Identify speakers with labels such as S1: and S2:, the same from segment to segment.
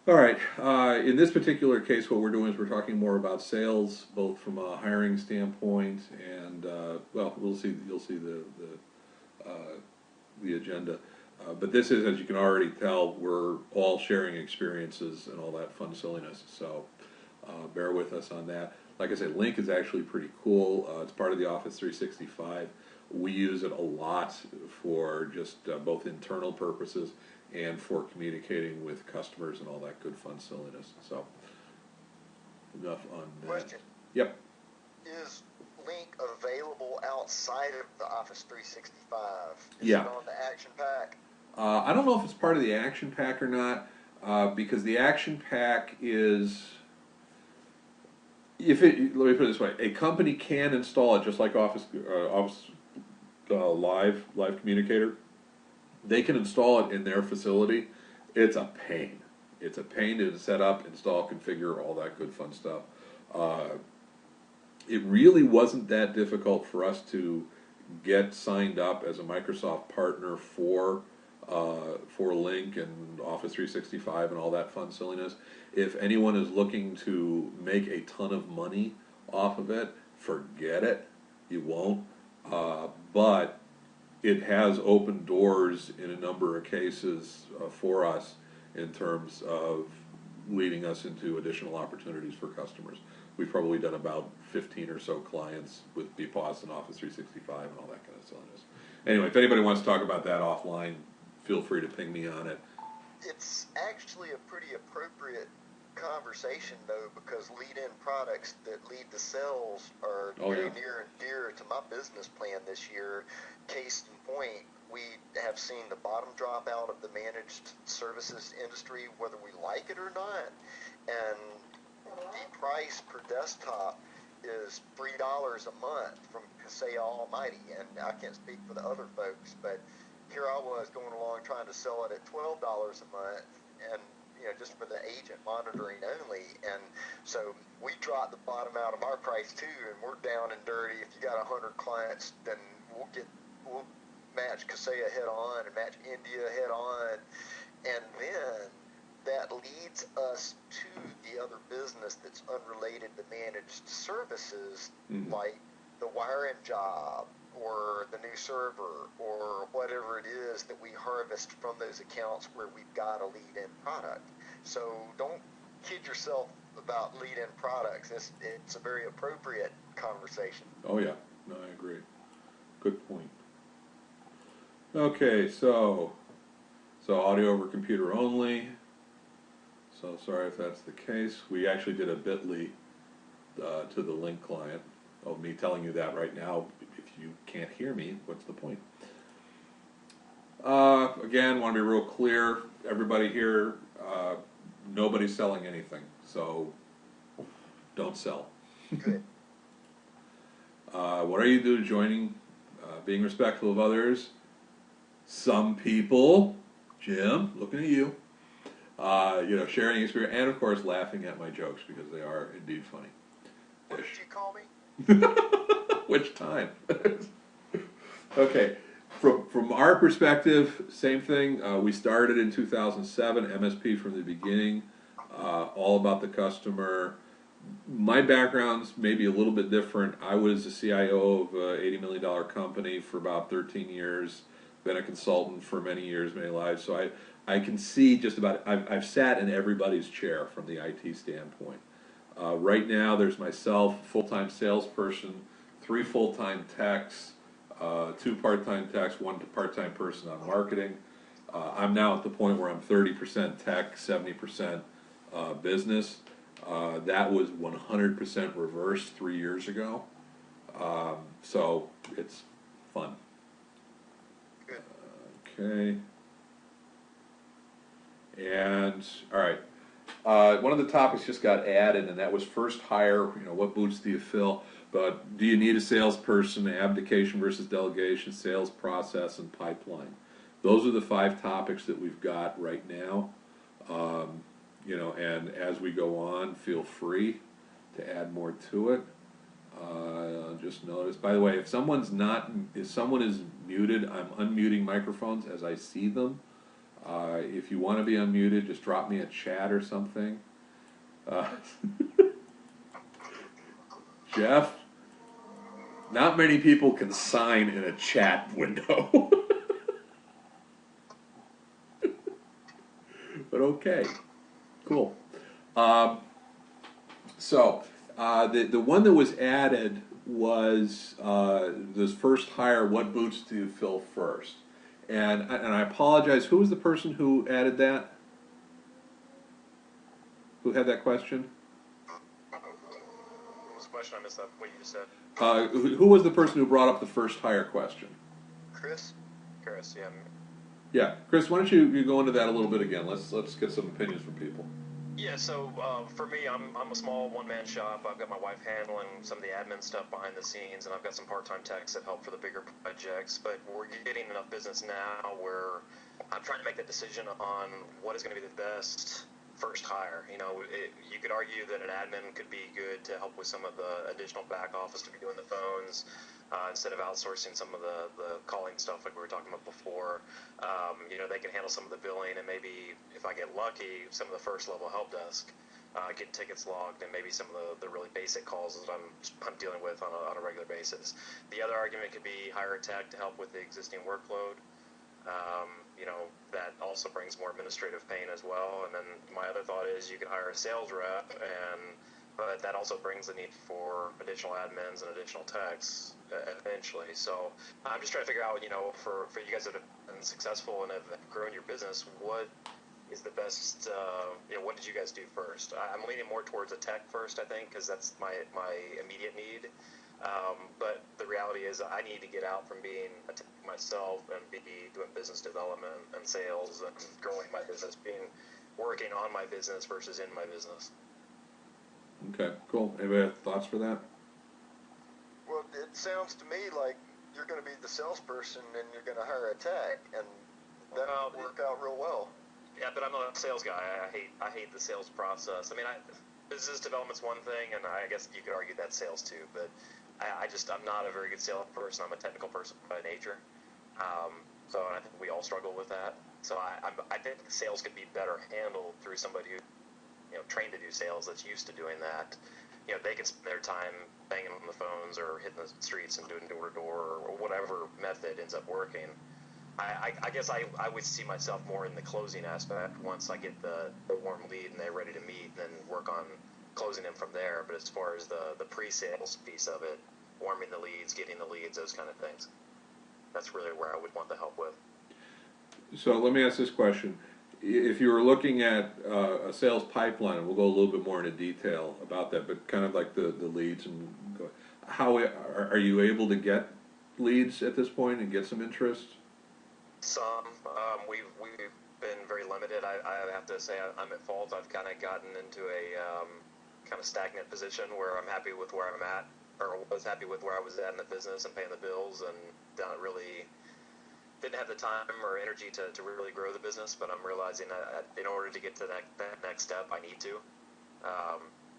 S1: All right. In this particular case, what we're doing is we're talking more about sales, both from a hiring standpoint and well, we'll see. You'll see the agenda. But this is, as you can already tell, we're all sharing experiences and all that fun silliness. So bear with us on that. Like I said, Link is actually pretty cool. It's part of the Office 365. We use it a lot for just both internal purposes and for communicating with customers and all that good fun silliness. So enough on that.
S2: Question:
S1: Yep.
S2: is Link available outside of the Office 365? Is
S1: Yeah.
S2: it on the Action Pack?
S1: I don't know if it's part of the Action Pack or not, because the Action Pack is, if it, let me put it this way, a company can install it just like Office Live Communicator. They can install it in their facility. It's a pain. It's a pain to set up, install, configure, all that good fun stuff. Uh, it really wasn't that difficult for us to get signed up as a Microsoft partner for Link and Office 365 and all that fun silliness. If anyone is looking to make a ton of money off of it, forget it. You won't. But it has opened doors in a number of cases for us in terms of leading us into additional opportunities for customers. We've probably done about 15 or so clients with BPOS and Office 365 and all that kind of silliness. Anyway, if anybody wants to talk about that offline, feel free to ping me on it.
S2: It's actually a pretty appropriate conversation, though, because lead-in products that lead to sales are
S1: Oh,
S2: very
S1: yeah.
S2: near and dear to my business plan this year. Case in point, we have seen the bottom drop out of the managed services industry, whether we like it or not. And the price per desktop is $3 a month from Kaseya Almighty. And I can't speak for the other folks, but here I was going along trying to sell it at $12 a month, and just for the agent monitoring only. And so we dropped the bottom out of our price too, and we're down and dirty. If you got 100 clients, then we'll match Kaseya head on and match India head on, and then that leads us to the other business that's unrelated to managed services,
S1: Mhm.
S2: like the wiring job or the new server or whatever it is that we harvest from those accounts where we've got a lead-in product. So don't kid yourself about lead-in products. It's a very appropriate conversation.
S1: Oh, yeah. No, I agree. Good point. Okay, so audio over computer only. So sorry if that's the case. We actually did a bit.ly to the Link client. Oh, me telling you that right now, if you can't hear me, what's the point? Again, want to be real clear. Everybody here, nobody's selling anything, so don't sell.
S2: Good.
S1: What are you doing? Joining, being respectful of others. Some people, Jim, looking at you, sharing experience, and of course laughing at my jokes because they are indeed funny.
S2: What did you call me?
S1: Which time? Okay, from our perspective, same thing. We started in 2007, MSP from the beginning, all about the customer. My background's maybe a little bit different. I was a CIO of an $80 million company for about 13 years. Been a consultant for many years, many lives. So I can see just about. I've sat in everybody's chair from the IT standpoint. Right now, there's myself, full-time salesperson, 3 full-time techs, 2 part-time techs, 1 part-time person on marketing. I'm now at the point where I'm 30% tech, 70% business. That was 100% reversed 3 years ago. So it's fun.
S2: Good.
S1: Okay. And all right. One of the topics just got added, and that was first hire. What boots do you fill? But do you need a salesperson? Abdication versus delegation, sales process, and pipeline. Those are the 5 topics that we've got right now. And as we go on, feel free to add more to it. Just notice. By the way, if someone is muted, I'm unmuting microphones as I see them. If you want to be unmuted, just drop me a chat or something. Uh, Jeff, not many people can sign in a chat window. But okay, cool. Um, the one that was added was this first hire. What boots do you fill first? And I apologize. Who was the person who added that? Who had that question?
S3: What was the question? I missed that. What you just said.
S1: Who was the person who brought up the first hire question?
S2: Chris?
S3: Chris, yeah.
S1: Yeah, Chris. Why don't you go into that a little bit again? Let's get some opinions from people.
S3: Yeah, so for me, I'm a small one-man shop. I've got my wife handling some of the admin stuff behind the scenes, and I've got some part-time techs that help for the bigger projects. But we're getting enough business now where I'm trying to make that decision on what is going to be the best first hire. You could argue that an admin could be good to help with some of the additional back office to be doing the phones instead of outsourcing some of the calling stuff like we were talking about before. They can handle some of the billing, and maybe if I get lucky, some of the first level help desk, get tickets logged, and maybe some of the really basic calls that I'm dealing with on a regular basis. The other argument could be hire a tech to help with the existing workload. That also brings more administrative pain as well. And then my other thought is you could hire a sales rep, but that also brings the need for additional admins and additional techs eventually. So I'm just trying to figure out, for you guys that have been successful and have grown your business, what is the best, what did you guys do first? I'm leaning more towards a tech first, I think, because that's my immediate need. But the reality is I need to get out from being a tech myself and be doing business development and sales and growing my business, working on my business versus in my business.
S1: Okay, cool. Anybody have thoughts for that?
S2: Well, it sounds to me like you're going to be the salesperson and you're going to hire a tech, and that would work out real well.
S3: Yeah, but I'm not a sales guy. I hate the sales process. I mean, business development's one thing, and I guess you could argue that's sales too. But I'm not a very good salesperson. I'm a technical person by nature. So I think we all struggle with that. So I think sales could be better handled through somebody who, trained to do sales, that's used to doing that. They can spend their time banging on the phones or hitting the streets and doing door to door or whatever method ends up working. I guess I would see myself more in the closing aspect once I get the warm lead and they're ready to meet, and then work on closing them from there. But as far as the pre-sales piece of it, warming the leads, getting the leads, those kind of things, that's really where I would want the help with.
S1: So let me ask this question. If you were looking at a sales pipeline, and we'll go a little bit more into detail about that, but kind of like the leads, and how are you able to get leads at this point and get some interest?
S3: Some. We've been very limited. I have to say I'm at fault. I've kind of gotten into a kind of stagnant position where I'm happy with where I'm at, or was happy with where I was at in the business and paying the bills, and didn't have the time or energy to really grow the business. But I'm realizing in order to get to that next step, I need to.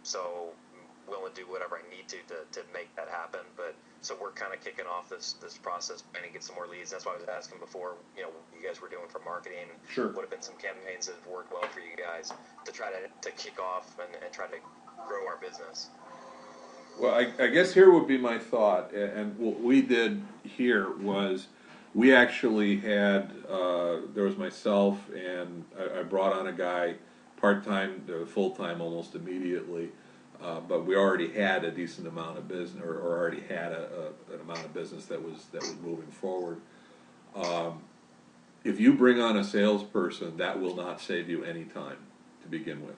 S3: So willing to do whatever I need to make that happen. But so we're kind of kicking off this process, trying to get some more leads. That's why I was asking before, what you guys were doing for marketing.
S1: Sure.
S3: Would have been some campaigns that have worked well for you guys to try to kick off and try to grow our business.
S1: Well, I guess here would be my thought, and what we did here was we actually had, there was myself, and I brought on a guy part-time to full-time almost immediately, but we already had a decent amount of business, or already had an amount of business that was moving forward. If you bring on a salesperson, that will not save you any time to begin with,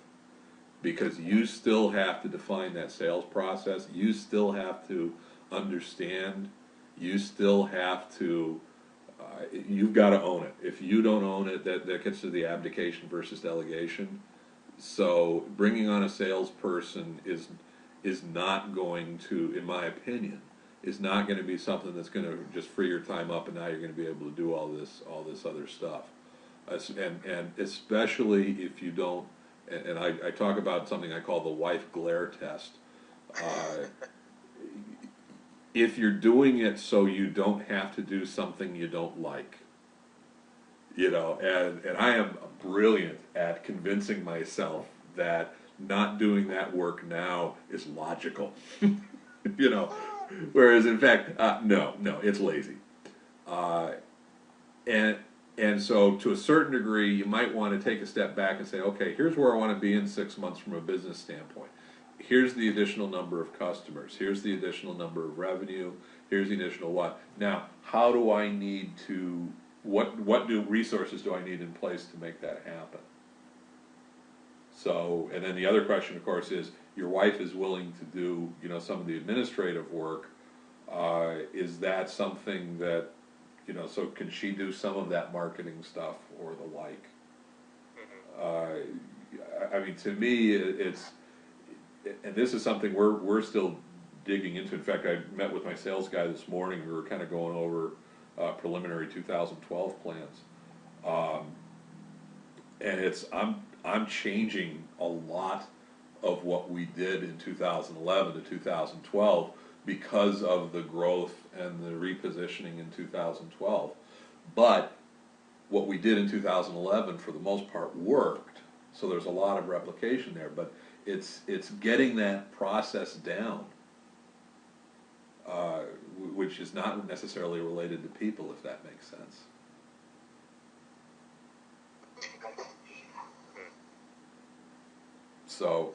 S1: because you still have to define that sales process. You still have to understand. You still have to. You've got to own it. If you don't own it, that gets to the abdication versus delegation. So bringing on a salesperson is not going to, in my opinion, is not going to be something that's going to just free your time up, and now you're going to be able to do all this other stuff. And especially if you don't. And I talk about something I call the wife glare test. If you're doing it so you don't have to do something you don't like, You know, and I am brilliant at convincing myself that not doing that work now is logical. You know, whereas in fact, no, it's lazy. Uh, and and so to a certain degree, you might want to take a step back and say, okay, here's where I want to be in 6 months from a business standpoint. Here's the additional number of customers. Here's the additional number of revenue. Here's the additional what. Now, how do I need to? What do resources do I need in place to make that happen? So, and then the other question, of course, is your wife is willing to do, you know, some of the administrative work. Is that something that, you know, so can she do some of that marketing stuff or the like? I mean, to me, it's, and this is something we're still digging into. In fact, I met with my sales guy this morning. We were kind of going over preliminary 2012 plans, and I'm changing a lot of what we did in 2011 to 2012 because of the growth and the repositioning in 2012. But what we did in 2011 for the most part worked, so there's a lot of replication there, but it's getting that process down, which is not necessarily related to people, if that makes sense. So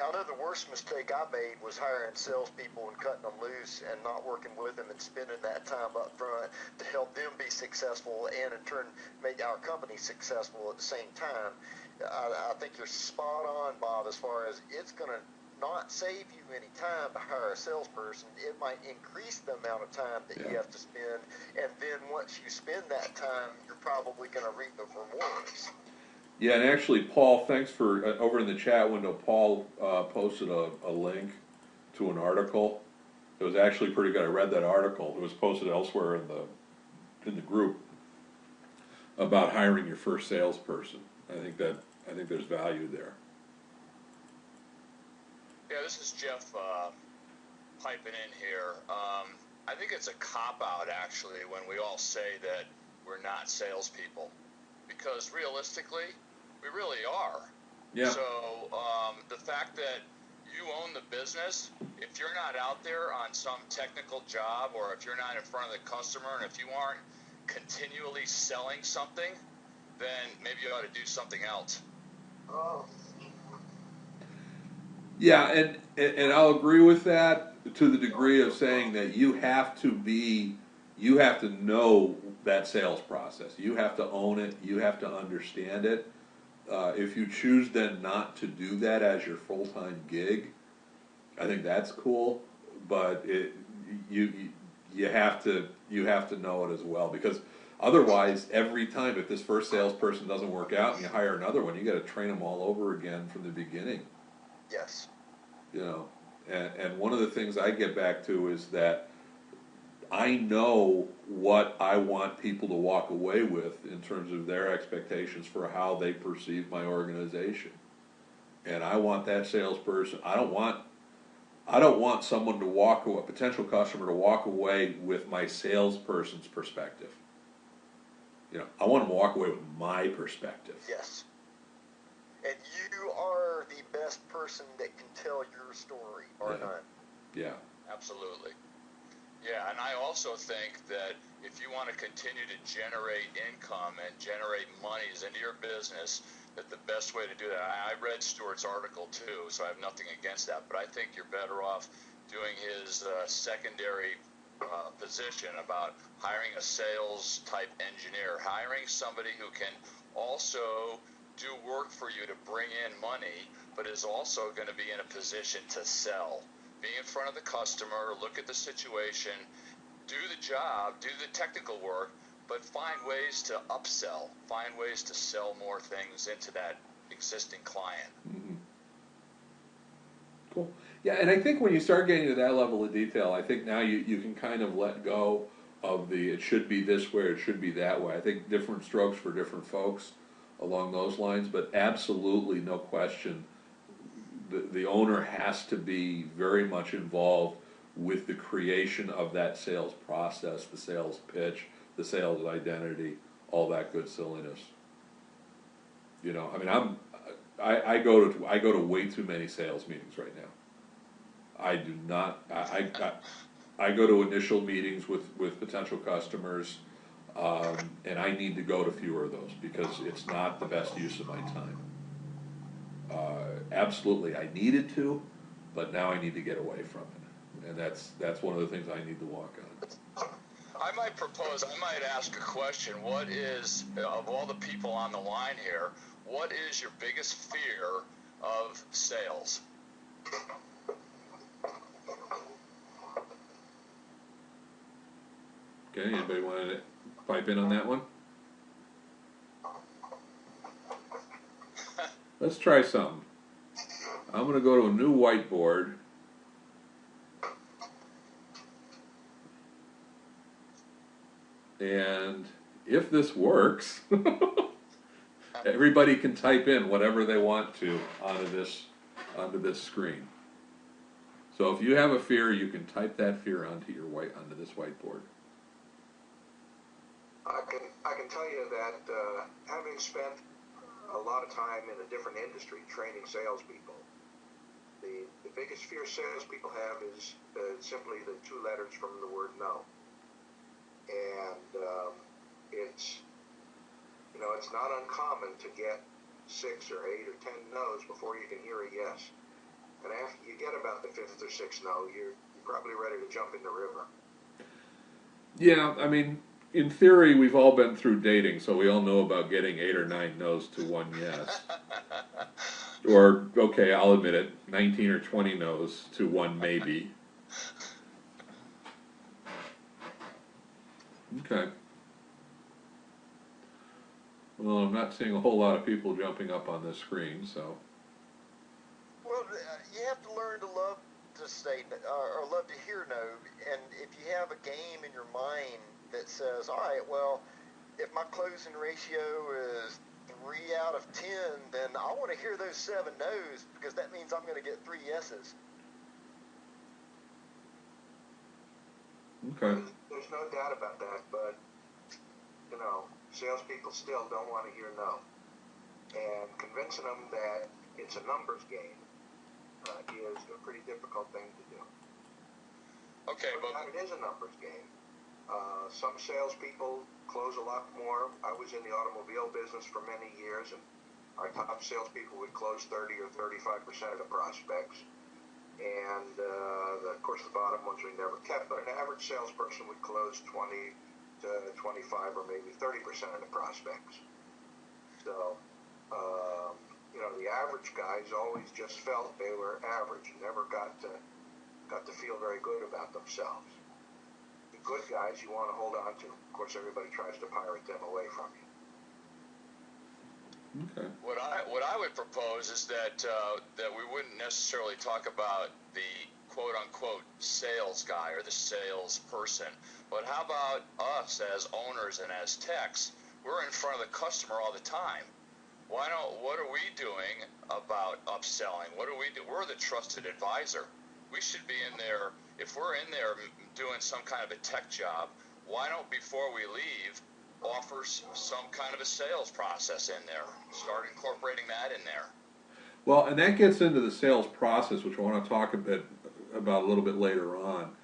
S2: Now, I know the worst mistake I made was hiring salespeople and cutting them loose and not working with them and spending that time up front to help them be successful and in turn make our company successful at the same time. I think you're spot on, Bob, as far as it's going to not save you any time to hire a salesperson. It might increase the amount of time that you have to spend, and then once you spend that time, you're probably going to reap the rewards.
S1: yeah, and actually, Paul, thanks for over in the chat window. Paul posted a link to an article. It was actually pretty good. I read that article. It was posted elsewhere in the group about hiring your first salesperson. I think there's value there.
S4: Yeah, this is Jeff piping in here. I think it's a cop-out, actually, when we all say that we're not salespeople. Because realistically, we really are.
S1: Yeah.
S4: So the fact that you own the business, if you're not out there on some technical job, or if you're not in front of the customer, and if you aren't continually selling something, then maybe you ought to do something else.
S2: Oh.
S1: Yeah, and I'll agree with that to the degree of saying that you have to know that sales process. You have to own it. You have to understand it. If you choose then not to do that as your full-time gig, I think that's cool. But you have to know it as well, because otherwise, every time, if this first salesperson doesn't work out and you hire another one, you got to train them all over again from the beginning.
S2: Yes.
S1: You know, and one of the things I get back to is that I know what I want people to walk away with in terms of their expectations for how they perceive my organization. And I want that salesperson, I don't want someone to a potential customer to walk away with my salesperson's perspective. You know, I want them to walk away with my perspective.
S2: Yes. And you are the best person that can tell your story, or not.
S1: Yeah.
S4: Absolutely. Yeah, and I also think that if you want to continue to generate income and generate monies into your business, that the best way to do that, I read Stuart's article too, so I have nothing against that, but I think you're better off doing his secondary position about hiring a sales type engineer, hiring somebody who can also do work for you to bring in money, but is also going to be in a position to sell. Be in front of the customer, look at the situation, do the job, do the technical work, but find ways to upsell, find ways to sell more things into that existing client.
S1: Mm-hmm. Cool. Yeah, and I think when you start getting to that level of detail, I think now you can kind of let go of it should be this way, or it should be that way. I think different strokes for different folks along those lines, but absolutely no question, the owner has to be very much involved with the creation of that sales process, the sales pitch, the sales identity, all that good silliness. You know, I mean, I go to way too many sales meetings right now. I do not. I go to initial meetings with potential customers, and I need to go to fewer of those because it's not the best use of my time. Absolutely, I needed to, but now I need to get away from it, and that's one of the things I need to walk on.
S4: I might ask a question. What is, of all the people on the line here, what is your biggest fear of sales?
S1: Okay, anybody want to pipe in on that one? Let's try something. I'm going to go to a new whiteboard. And if this works, everybody can type in whatever they want to onto this screen. So if you have a fear, you can type that fear onto this whiteboard.
S5: I can tell you that having spent a lot of time in a different industry training salespeople, the biggest fear salespeople have is simply the two letters from the word no. And it's not uncommon to get 6 or 8 or 10 no's before you can hear a yes. And after you get about the 5th or 6th no, you're probably ready to jump in the river.
S1: Yeah, I mean, in theory, we've all been through dating, so we all know about getting 8 or 9 no's to 1 yes. Or, okay, I'll admit it, 19 or 20 no's to 1 maybe. Okay. Well, I'm not seeing a whole lot of people jumping up on this screen, so.
S2: Well, you have to learn to love to say or love to hear no. And if you have a game in your mind that says, all right, well, if my closing ratio is 3 out of 10, then I want to hear those 7 no's because that means I'm going to get 3 yeses.
S1: Okay.
S5: There's no doubt about that, but salespeople still don't want to hear no. And convincing them that it's a numbers game is a pretty difficult thing to do.
S4: Okay, but
S5: it is a numbers game. Some salespeople close a lot more. I was in the automobile business for many years, and our top salespeople would close 30 or 35% of the prospects. And of course, the bottom ones we never kept. But an average salesperson would close 20 to 25 or maybe 30% of the prospects. So, the average guys always just felt they were average and never got to feel very good about themselves. The good guys you want to hold on to. Of course, everybody tries to pirate them away from you.
S1: Okay.
S4: what I would propose is that we wouldn't necessarily talk about the quote unquote sales guy or the sales person, but how about us as owners and as techs? We're in front of the customer all the time. What are we doing about upselling? What do we do? We're the trusted advisor. We should be in there. If we're in there doing some kind of a tech job, why don't, before we leave, offer some kind of a sales process in there? Start incorporating that in there.
S1: Well, and that gets into the sales process, which I want to talk about a little bit later on,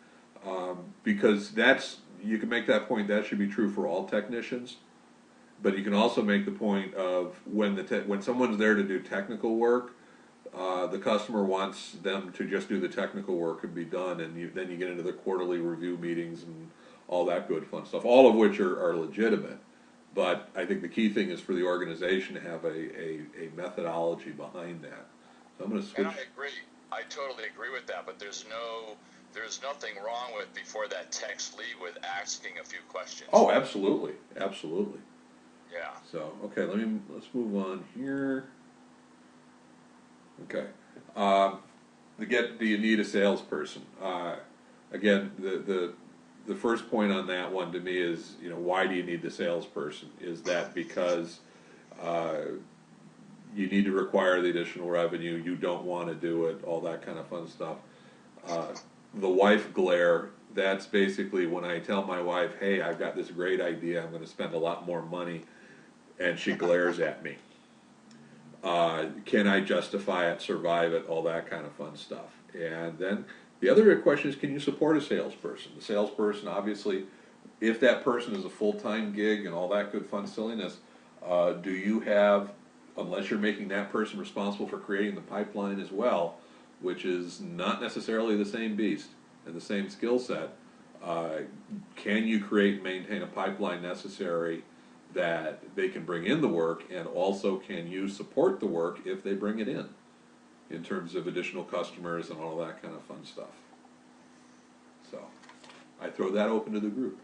S1: because you can make that point. That should be true for all technicians, but you can also make the point of when someone's there to do technical work, the customer wants them to just do the technical work and be done, and then you get into the quarterly review meetings and all that good fun stuff, all of which are legitimate. But I think the key thing is for the organization to have a methodology behind that. So I'm going to switch.
S4: And I agree. I totally agree with that. But there's nothing wrong with, before that text lead, with asking a few questions.
S1: Oh, absolutely, absolutely.
S4: Yeah.
S1: So okay, let's move on here. Okay. Do you need a salesperson? Again, the first point on that one to me is, why do you need the salesperson? Is that because you need to require the additional revenue, you don't want to do it, all that kind of fun stuff? The wife glare that's basically when I tell my wife, hey, I've got this great idea, I'm going to spend a lot more money, and she glares at me. Can I justify it, survive it, all that kind of fun stuff. And then the other big question is, can you support a salesperson? The salesperson, obviously, if that person is a full-time gig and all that good fun silliness, do you have, unless you're making that person responsible for creating the pipeline as well, which is not necessarily the same beast and the same skill set, can you create and maintain a pipeline necessary that they can bring in the work, and also can you support the work if they bring it in terms of additional customers and all that kind of fun stuff. So I throw that open to the group.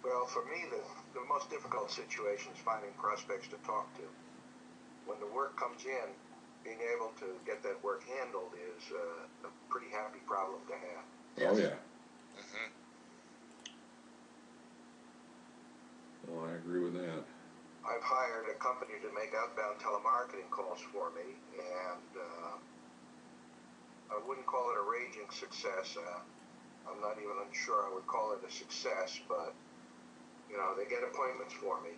S5: Well, for me, the most difficult situation is finding prospects to talk to. When the work comes in, being able to get that work handled is a pretty happy problem to have.
S1: Yes. Oh, yeah.
S4: Mm-hmm.
S1: Oh, I agree with that.
S5: I've hired a company to make outbound telemarketing calls for me, and I wouldn't call it a raging success. I'm not even sure I would call it a success, but, you know, they get appointments for me.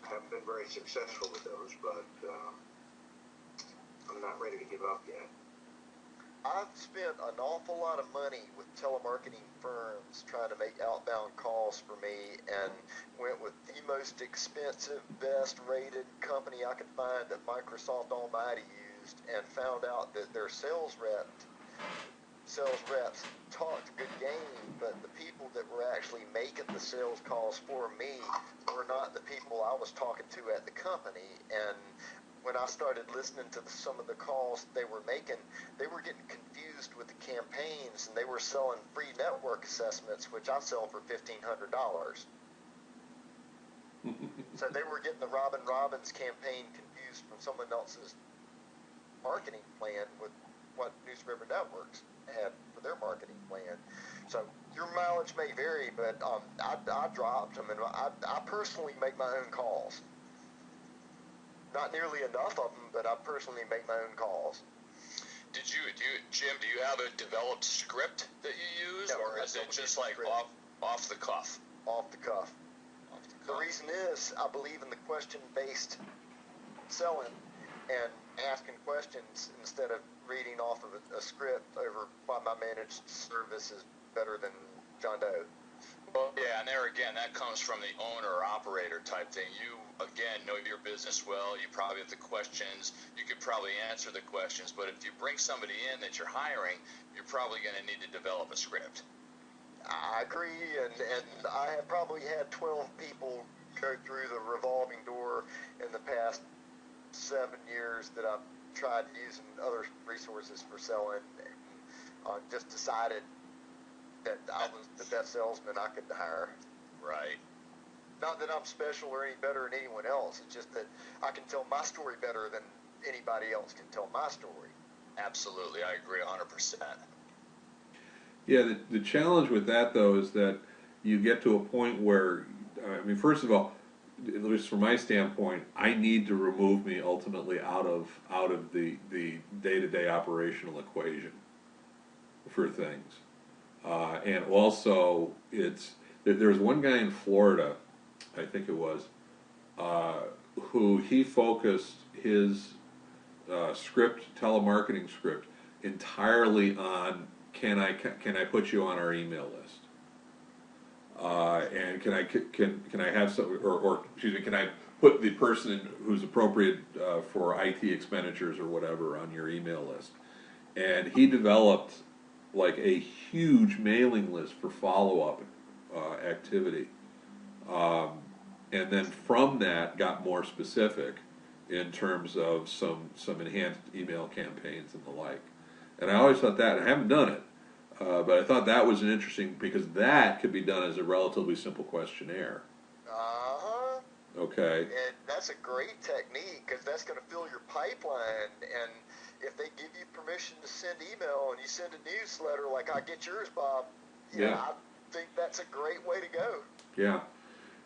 S5: I haven't been very successful with those, but I'm not ready to give up yet.
S2: I've spent an awful lot of money with telemarketing firms trying to make outbound calls for me, and went with the most expensive, best rated company I could find that Microsoft Almighty used, and found out that their sales reps talked a good game, but the people that were actually making the sales calls for me were not the people I was talking to at the company. And when I started listening to some of the calls they were making, they were getting confused with the campaigns, and they were selling free network assessments, which I sell for $1,500. So they were getting the Robin Robbins campaign confused from someone else's marketing plan with what News River Networks had for their marketing plan. So your mileage may vary, but I dropped them, and I personally make my own calls. Not nearly enough of them, but I personally make my own calls.
S4: Jim, do you have a developed script that you use,
S2: No,
S4: or is it just like off the cuff?
S2: Off the cuff. The reason is I believe in the question-based selling and asking questions instead of reading off of a script over why my managed service is better than John Doe.
S4: Well, yeah, and there again, that comes from the owner or operator type thing. You, again, know your business well. You probably have the questions. You could probably answer the questions. But if you bring somebody in that you're hiring, you're probably going to need to develop a script.
S2: I agree, and I have probably had 12 people go through the revolving door in the past 7 years that I've tried using other resources for selling. Just decided that I was the best salesman I could hire.
S4: Right.
S2: Not that I'm special or any better than anyone else. It's just that I can tell my story better than anybody else can tell my story.
S4: Absolutely, I agree 100%.
S1: Yeah, the challenge with that, though, is that you get to a point where, I mean, first of all, at least from my standpoint, I need to remove me ultimately out of the day-to-day operational equation for things. And also, there's one guy in Florida, I think it was, who he focused his telemarketing script, entirely on can I put you on our email list, and can I have some, or excuse me, can I put the person who's appropriate for IT expenditures or whatever on your email list, and he developed like a huge mailing list for follow-up activity, and then from that got more specific in terms of some enhanced email campaigns and the like. And I always thought that, and I haven't done it, but I thought that was an interesting, because that could be done as a relatively simple questionnaire.
S2: Uh-huh.
S1: Okay.
S2: And that's a great technique, because that's going to fill your pipeline. And if they give you permission to send email and you send a newsletter like I Get Yours, Bob,
S1: yeah,
S2: I think that's a great way to go.
S1: Yeah.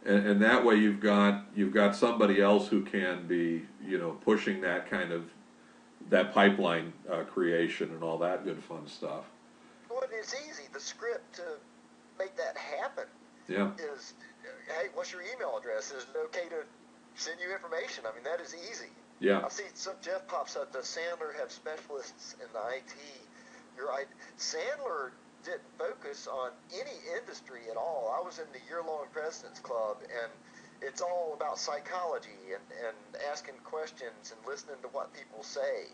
S1: And that way you've got somebody else who can be, pushing that kind of that pipeline creation and all that good fun stuff.
S2: Well, it's easy. The script to make that happen
S1: Yeah.
S2: is, hey, what's your email address? Is it okay to send you information? I mean, that is easy.
S1: Yeah.
S2: I see some Jeff pops up. Does Sandler have specialists in the IT? You're right. Sandler didn't focus on any industry at all. I was in the year-long President's Club, and it's all about psychology and asking questions and listening to what people say.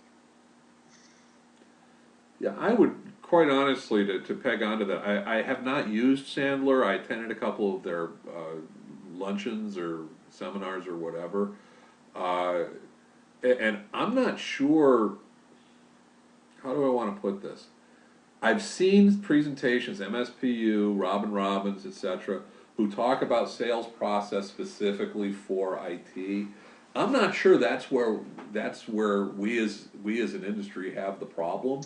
S1: Yeah, I would, quite honestly, to peg onto that, I have not used Sandler. I attended a couple of their luncheons or seminars or whatever. And I'm not sure, how do I want to put this? I've seen presentations, MSPU, Robin Robbins, etc., who talk about sales process specifically for IT. I'm not sure that's where we as an industry have the problem.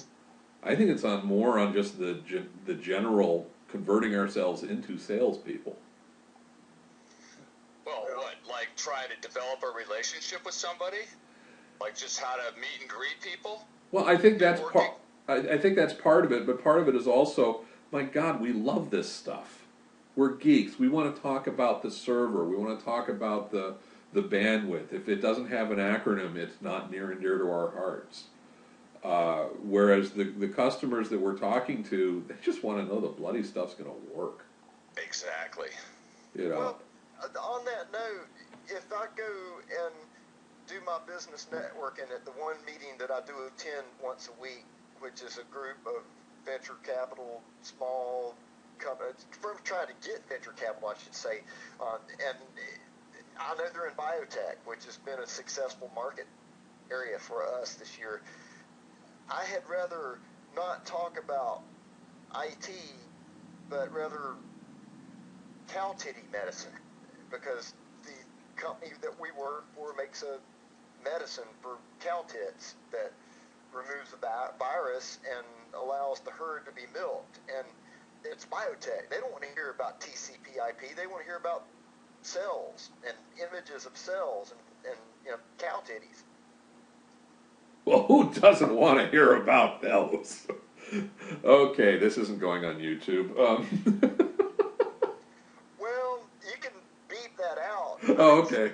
S1: I think it's more on just the general converting ourselves into salespeople.
S4: Well, what, like try to develop a relationship with somebody? Like just how to meet and greet people?
S1: Well, I think that's
S4: Networking?
S1: I think that's part of it, but part of it is also, my God, we love this stuff. We're geeks. We want to talk about the server. We want to talk about the bandwidth. If it doesn't have an acronym, it's not near and dear to our hearts. Whereas the customers that we're talking to, they just want to know the bloody stuff's going to work.
S4: Exactly.
S1: You know.
S2: Well, on that note, if I go and do my business networking at the one meeting that I do attend once a week, which is a group of venture capital, small companies, firms trying to get venture capital, I should say, and I know they're in biotech, which has been a successful market area for us this year. I had rather not talk about IT, but rather cow titty medicine, because the company that we work for makes a medicine for cow tits that removes the virus and allows the herd to be milked. And it's biotech. They don't want to hear about TCP/IP. They want to hear about cells and images of cells and cow titties.
S1: Well, who doesn't want to hear about those? Okay, this isn't going on YouTube.
S2: Well, you can beep that out.
S1: Oh, okay.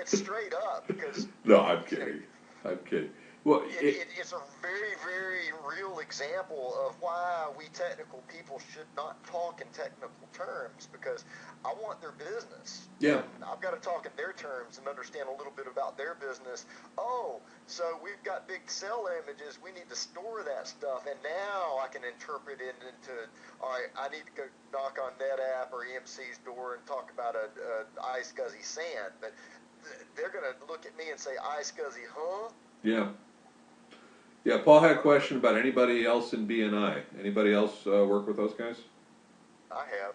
S2: It's straight up because.
S1: No, I'm kidding. I'm kidding. Well,
S2: It's a very, very real example of why we technical people should not talk in technical terms, because I want their business.
S1: Yeah.
S2: And I've got to talk in their terms and understand a little bit about their business. Oh, so we've got big cell images. We need to store that stuff. And now I can interpret it into, all right, I need to go knock on NetApp or EMC's door and talk about a iSCSI SAN. But they're going to look at me and say, iSCSI, huh?
S1: yeah. Yeah, Paul had a question about anybody else in BNI. Anybody else work with those guys?
S2: I have.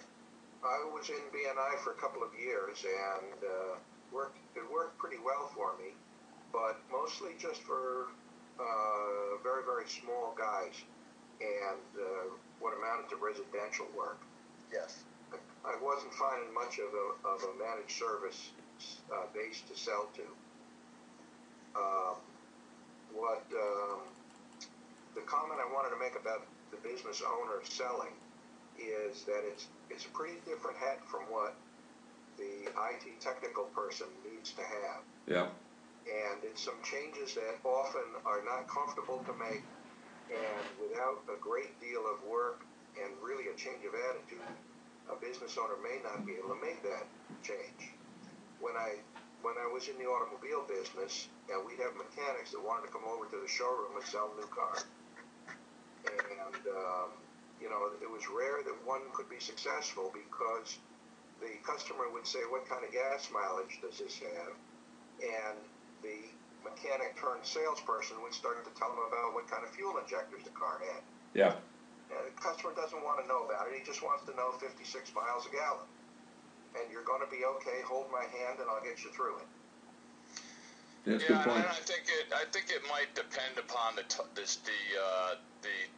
S5: I was in BNI for a couple of years, and it worked pretty well for me, but mostly just for very, very small guys and what amounted to residential work.
S2: Yes.
S5: I wasn't finding much of a managed service base to sell to. The comment I wanted to make about the business owner selling is that it's a pretty different hat from what the IT technical person needs to have.
S1: Yeah.
S5: And it's some changes that often are not comfortable to make, and without a great deal of work and really a change of attitude, a business owner may not be able to make that change. When I was in the automobile business, and we'd have mechanics that wanted to come over to the showroom and sell new cars. And, it was rare that one could be successful because the customer would say, what kind of gas mileage does this have? And the mechanic turned salesperson would start to tell them about what kind of fuel injectors the car had.
S1: Yeah.
S5: And the customer doesn't want to know about it. He just wants to know 56 miles a gallon. And you're going to be okay. Hold my hand and I'll get you through it.
S1: That's a good point.
S4: And I think it might depend upon the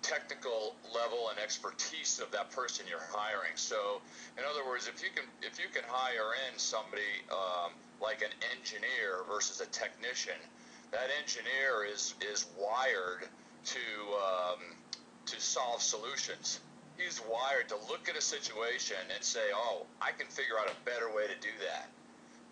S4: technical level and expertise of that person you're hiring. So, in other words, if you can hire in somebody like an engineer versus a technician, that engineer is wired to solve solutions. He's wired to look at a situation and say, oh, I can figure out a better way to do that.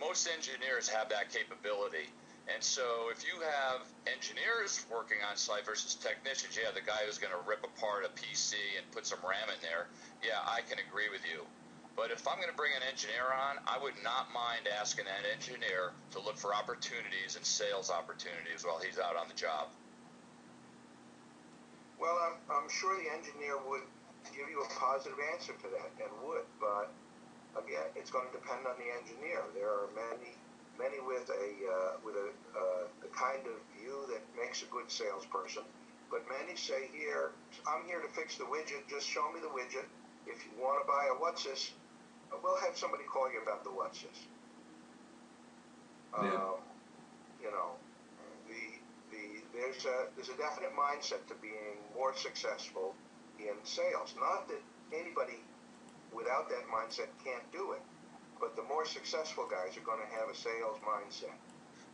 S4: Most engineers have that capability. And so if you have engineers working on site versus technicians, yeah, the guy who's going to rip apart a PC and put some RAM in there, yeah, I can agree with you. But if I'm going to bring an engineer on, I would not mind asking that engineer to look for opportunities and sales opportunities while he's out on the job.
S5: Well, I'm sure the engineer would give you a positive answer to that, and would, but again, it's going to depend on the engineer. There are many with a kind of view that makes a good salesperson, but many say, here, I'm here to fix the widget, just show me the widget. If you want to buy a what's this, we'll have somebody call you about the what's this.
S1: Yeah.
S5: You know, there's a definite mindset to being more successful in sales. Not that anybody without that mindset can't do it, but the more successful guys are going to have a sales mindset.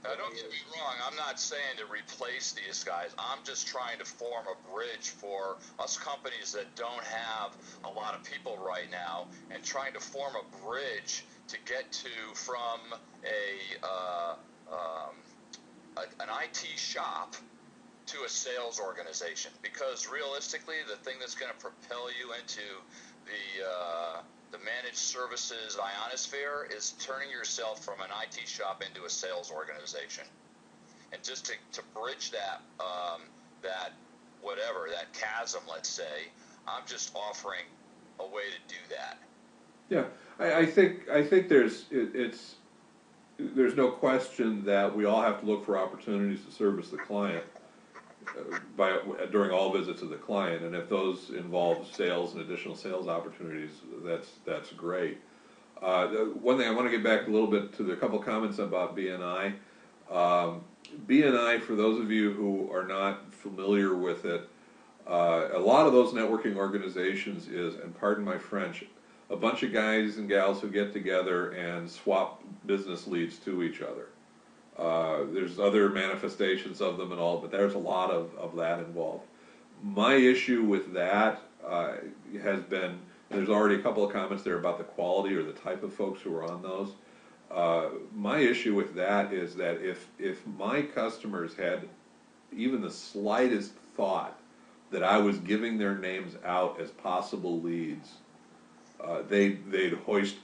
S4: Now, don't get me wrong. I'm not saying to replace these guys. I'm just trying to form a bridge for us companies that don't have a lot of people right now, and trying to form a bridge to get to from an IT shop to a sales organization. Because realistically, the thing that's going to propel you into the managed services ionosphere is turning yourself from an IT shop into a sales organization. And just to bridge that that chasm, let's say, I'm just offering a way to do that.
S1: Yeah, I think there's no question that we all have to look for opportunities to service the client during all visits of the client, and if those involve sales and additional sales opportunities, that's great. One thing I want to get back a little bit to the couple comments about BNI. BNI, for those of you who are not familiar with it, a lot of those networking organizations is, and pardon my French, a bunch of guys and gals who get together and swap business leads to each other. There's other manifestations of them and all, but there's a lot of that involved. My issue with that has been, and there's already a couple of comments there about the quality or the type of folks who are on those. My issue with that is that if my customers had even the slightest thought that I was giving their names out as possible leads, they'd hoist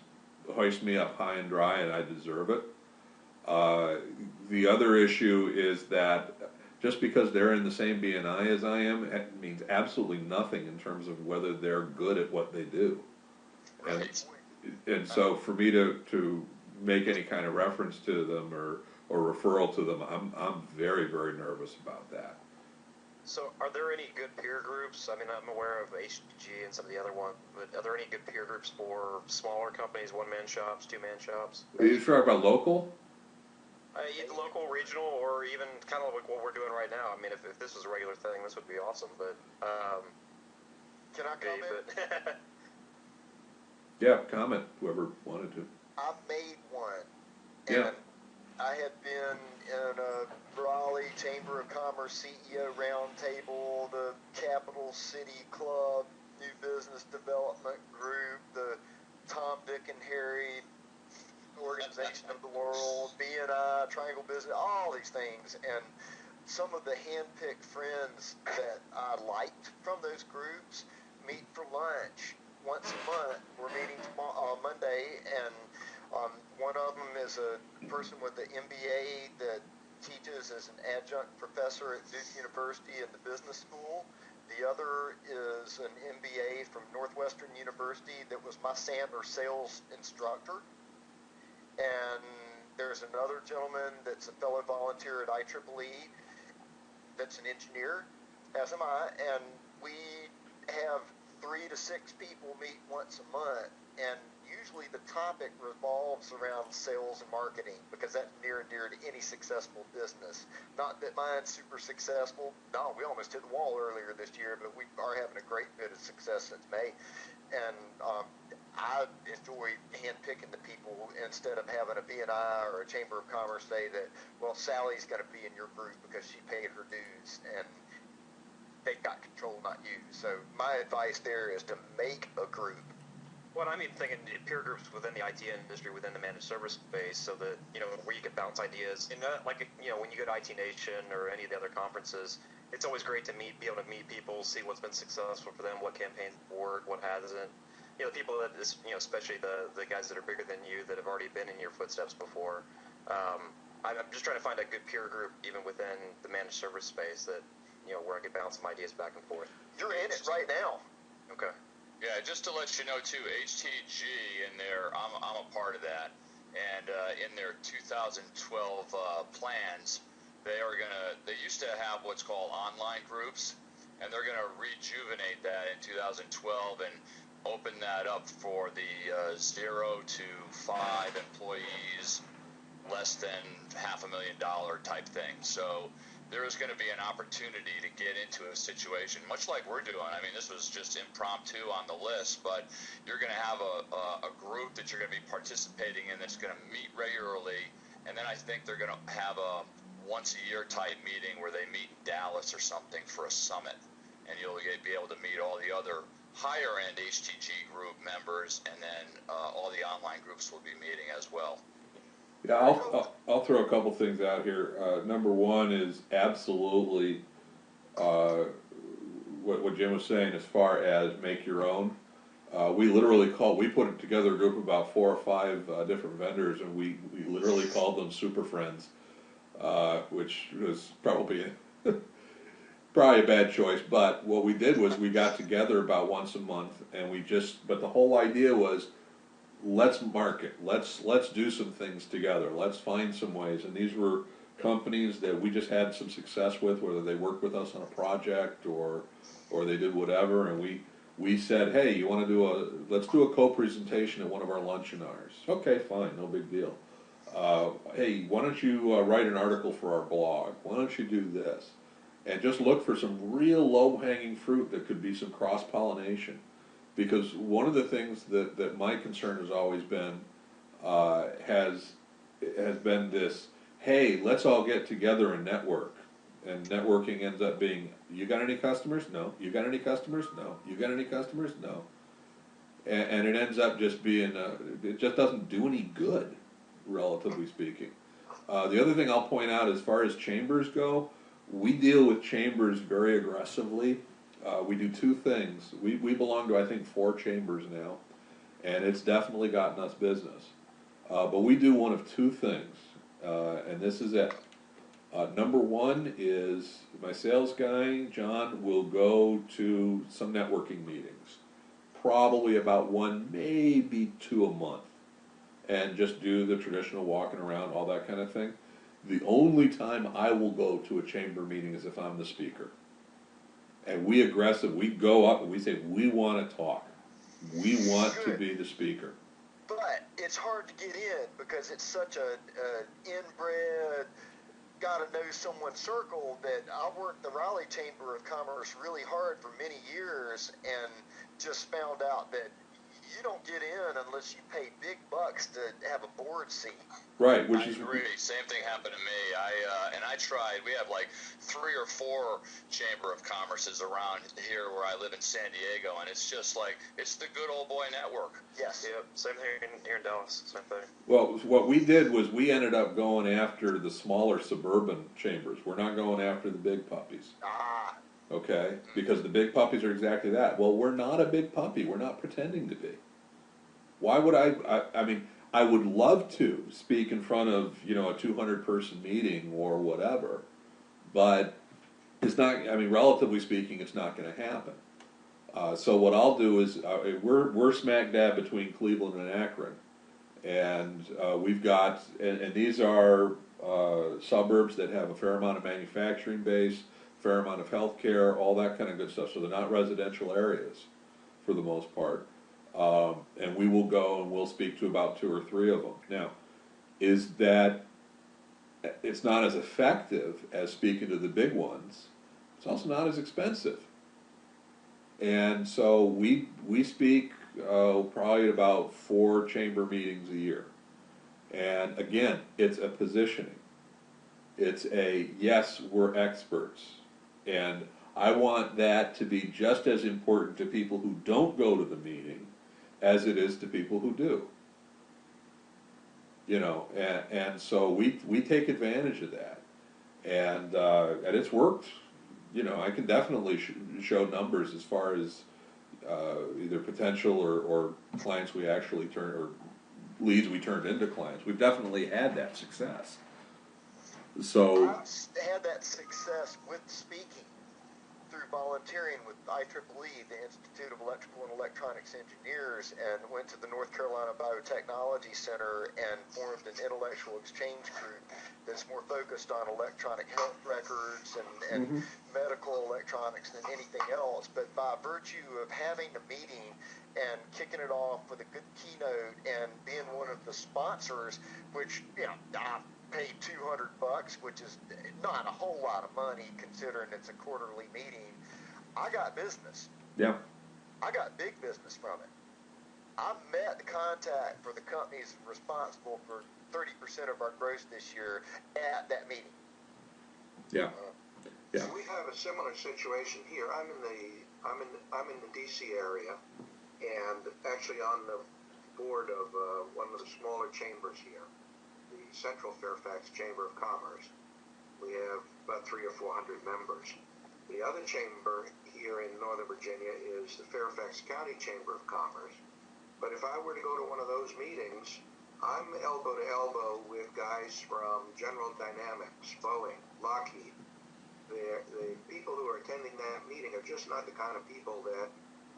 S1: me up high and dry, and I deserve it. The other issue is that just because they're in the same BNI as I am, it means absolutely nothing in terms of whether they're good at what they do.
S4: Right.
S1: And so for me to make any kind of reference to them or referral to them, I'm very, very nervous about that.
S3: So, are there any good peer groups? I mean, I'm aware of HG and some of the other ones, but are there any good peer groups for smaller companies, one-man shops, two-man shops?
S1: Are you talking about local?
S3: Either local, regional, or even kind of like what we're doing right now. I mean, if this was a regular thing, this would be awesome, but...
S2: Can I comment?
S1: Yeah, comment, whoever wanted to.
S2: I made one.
S1: Yeah.
S2: And I had been in a Raleigh Chamber of Commerce CEO roundtable, the Capital City Club, New Business Development Group, the Tom, Dick, and Harry Organization of the World, BNI, Triangle Business, all these things. And some of the hand-picked friends that I liked from those groups meet for lunch once a month. We're meeting tomorrow, Monday, and one of them is a person with an MBA that teaches as an adjunct professor at Duke University in the business school. The other is an MBA from Northwestern University that was my Sandler sales instructor. And there's another gentleman that's a fellow volunteer at IEEE that's an engineer, as am I, and we have 3 to 6 people meet once a month, and usually the topic revolves around sales and marketing, because that's near and dear to any successful business. Not that mine's super successful. No, we almost hit the wall earlier this year, but we are having a great bit of success since May. And I enjoy handpicking the people in instead of having a BNI or a Chamber of Commerce say that, well, Sally's going to be in your group because she paid her dues and they got control, not you. So my advice there is to make a group.
S3: Well, I'm even thinking peer groups within the IT industry, within the managed service space, so that, where you can bounce ideas. And like, when you go to IT Nation or any of the other conferences, it's always great to be able to meet people, see what's been successful for them, what campaigns work, what hasn't. The people that is, especially the guys that are bigger than you that have already been in your footsteps before. I'm just trying to find a good peer group, even within the managed service space, that, where I can bounce some ideas back and forth.
S2: You're in it right now.
S3: Okay.
S4: Yeah, just to let you know too, HTG in their, I'm a part of that, and in their 2012 plans, they used to have what's called online groups, and they're gonna rejuvenate that in 2012 and open that up for the 0 to 5 employees, less than $500,000 type thing. So there is going to be an opportunity to get into a situation, much like we're doing. I mean, this was just impromptu on the list, but you're going to have a group that you're going to be participating in that's going to meet regularly, and then I think they're going to have a once-a-year type meeting where they meet in Dallas or something for a summit, and you'll be able to meet all the other higher-end HTG group members, and then all the online groups will be meeting as well.
S1: Yeah, I'll throw a couple things out here. Number one is absolutely what Jim was saying as far as make your own. We put together a group of about 4 or 5 different vendors, and we literally called them Super Friends, which was probably a bad choice. But what we did was we got together about once a month, and but the whole idea was, let's market, let's do some things together, let's find some ways. And these were companies that we just had some success with, whether they worked with us on a project or they did whatever, and we said, hey, you want to let's do a co-presentation at one of our luncheon hours. Okay, fine, no big deal. Hey, why don't you write an article for our blog? Why don't you do this? And just look for some real low-hanging fruit that could be some cross-pollination. Because one of the things that my concern has always been has been this, hey, let's all get together and network. And networking ends up being, you got any customers? No. You got any customers? No. You got any customers? No. And it ends up just being, it just doesn't do any good, relatively speaking. The other thing I'll point out as far as chambers go, we deal with chambers very aggressively. We do 2 things. We belong to, I think, 4 chambers now, and it's definitely gotten us business. But we do one of 2 things, and this is it. Number one is my sales guy, John, will go to some networking meetings, probably about 1, maybe 2 a month, and just do the traditional walking around, all that kind of thing. The only time I will go to a chamber meeting is if I'm the speaker. And we go up and we say, we want to talk. We want to be the speaker.
S2: But it's hard to get in because it's such a inbred, gotta know someone circle that I worked the Raleigh Chamber of Commerce really hard for many years and just found out that you don't get in unless you pay big bucks to have a board seat.
S1: Right,
S4: I agree. Same thing happened to me. I tried. We have like 3 or 4 Chamber of Commerces around here where I live in San Diego, and it's just like, it's the good old boy network.
S2: Yes.
S3: Yep. Same thing here in Dallas. Same thing.
S1: Well, what we did was we ended up going after the smaller suburban chambers. We're not going after the big puppies.
S2: Ah.
S1: Okay? Because the big puppies are exactly that. Well, we're not a big puppy. We're not pretending to be. Why would I mean, I would love to speak in front of, a 200-person meeting or whatever, but it's not, relatively speaking, it's not going to happen. So what I'll do is, we're smack dab between Cleveland and Akron, and we've got, and these are suburbs that have a fair amount of manufacturing base, fair amount of healthcare, all that kind of good stuff, so they're not residential areas for the most part. And we will go and we'll speak to about 2 or 3 of them. Now, is that it's not as effective as speaking to the big ones. It's also not as expensive. And so we speak probably at about 4 chamber meetings a year. And again, it's a positioning. It's a, yes, we're experts. And I want that to be just as important to people who don't go to the meeting as it is to people who do. You know, and so we take advantage of that. And it's worked. You know, I can definitely show numbers as far as either potential or clients we actually turn, or leads we turned into clients. We've definitely had that success. So
S2: I had that success with speaking through volunteering with IEEE, the Institute of Electrical and Electronics Engineers, and went to the North Carolina Biotechnology Center and formed an intellectual exchange group that's more focused on electronic health records and medical electronics than anything else. But by virtue of having a meeting and kicking it off with a good keynote and being one of the sponsors, which, you know, I paid $200, which is not a whole lot of money considering it's a quarterly meeting. I got business.
S1: yeah,
S2: I got big business from it. I met the contact for the companies responsible for 30% of our growth this year at that meeting.
S1: yeah, yeah.
S5: We have a similar situation here. I'm in the DC area, and actually on the board of one of the smaller chambers here, the Central Fairfax Chamber of Commerce. We have about 300 or 400 members. The other chamber here in Northern Virginia is the Fairfax County Chamber of Commerce. But if I were to go to one of those meetings, I'm elbow to elbow with guys from General Dynamics, Boeing, Lockheed. The people who are attending that meeting are just not the kind of people that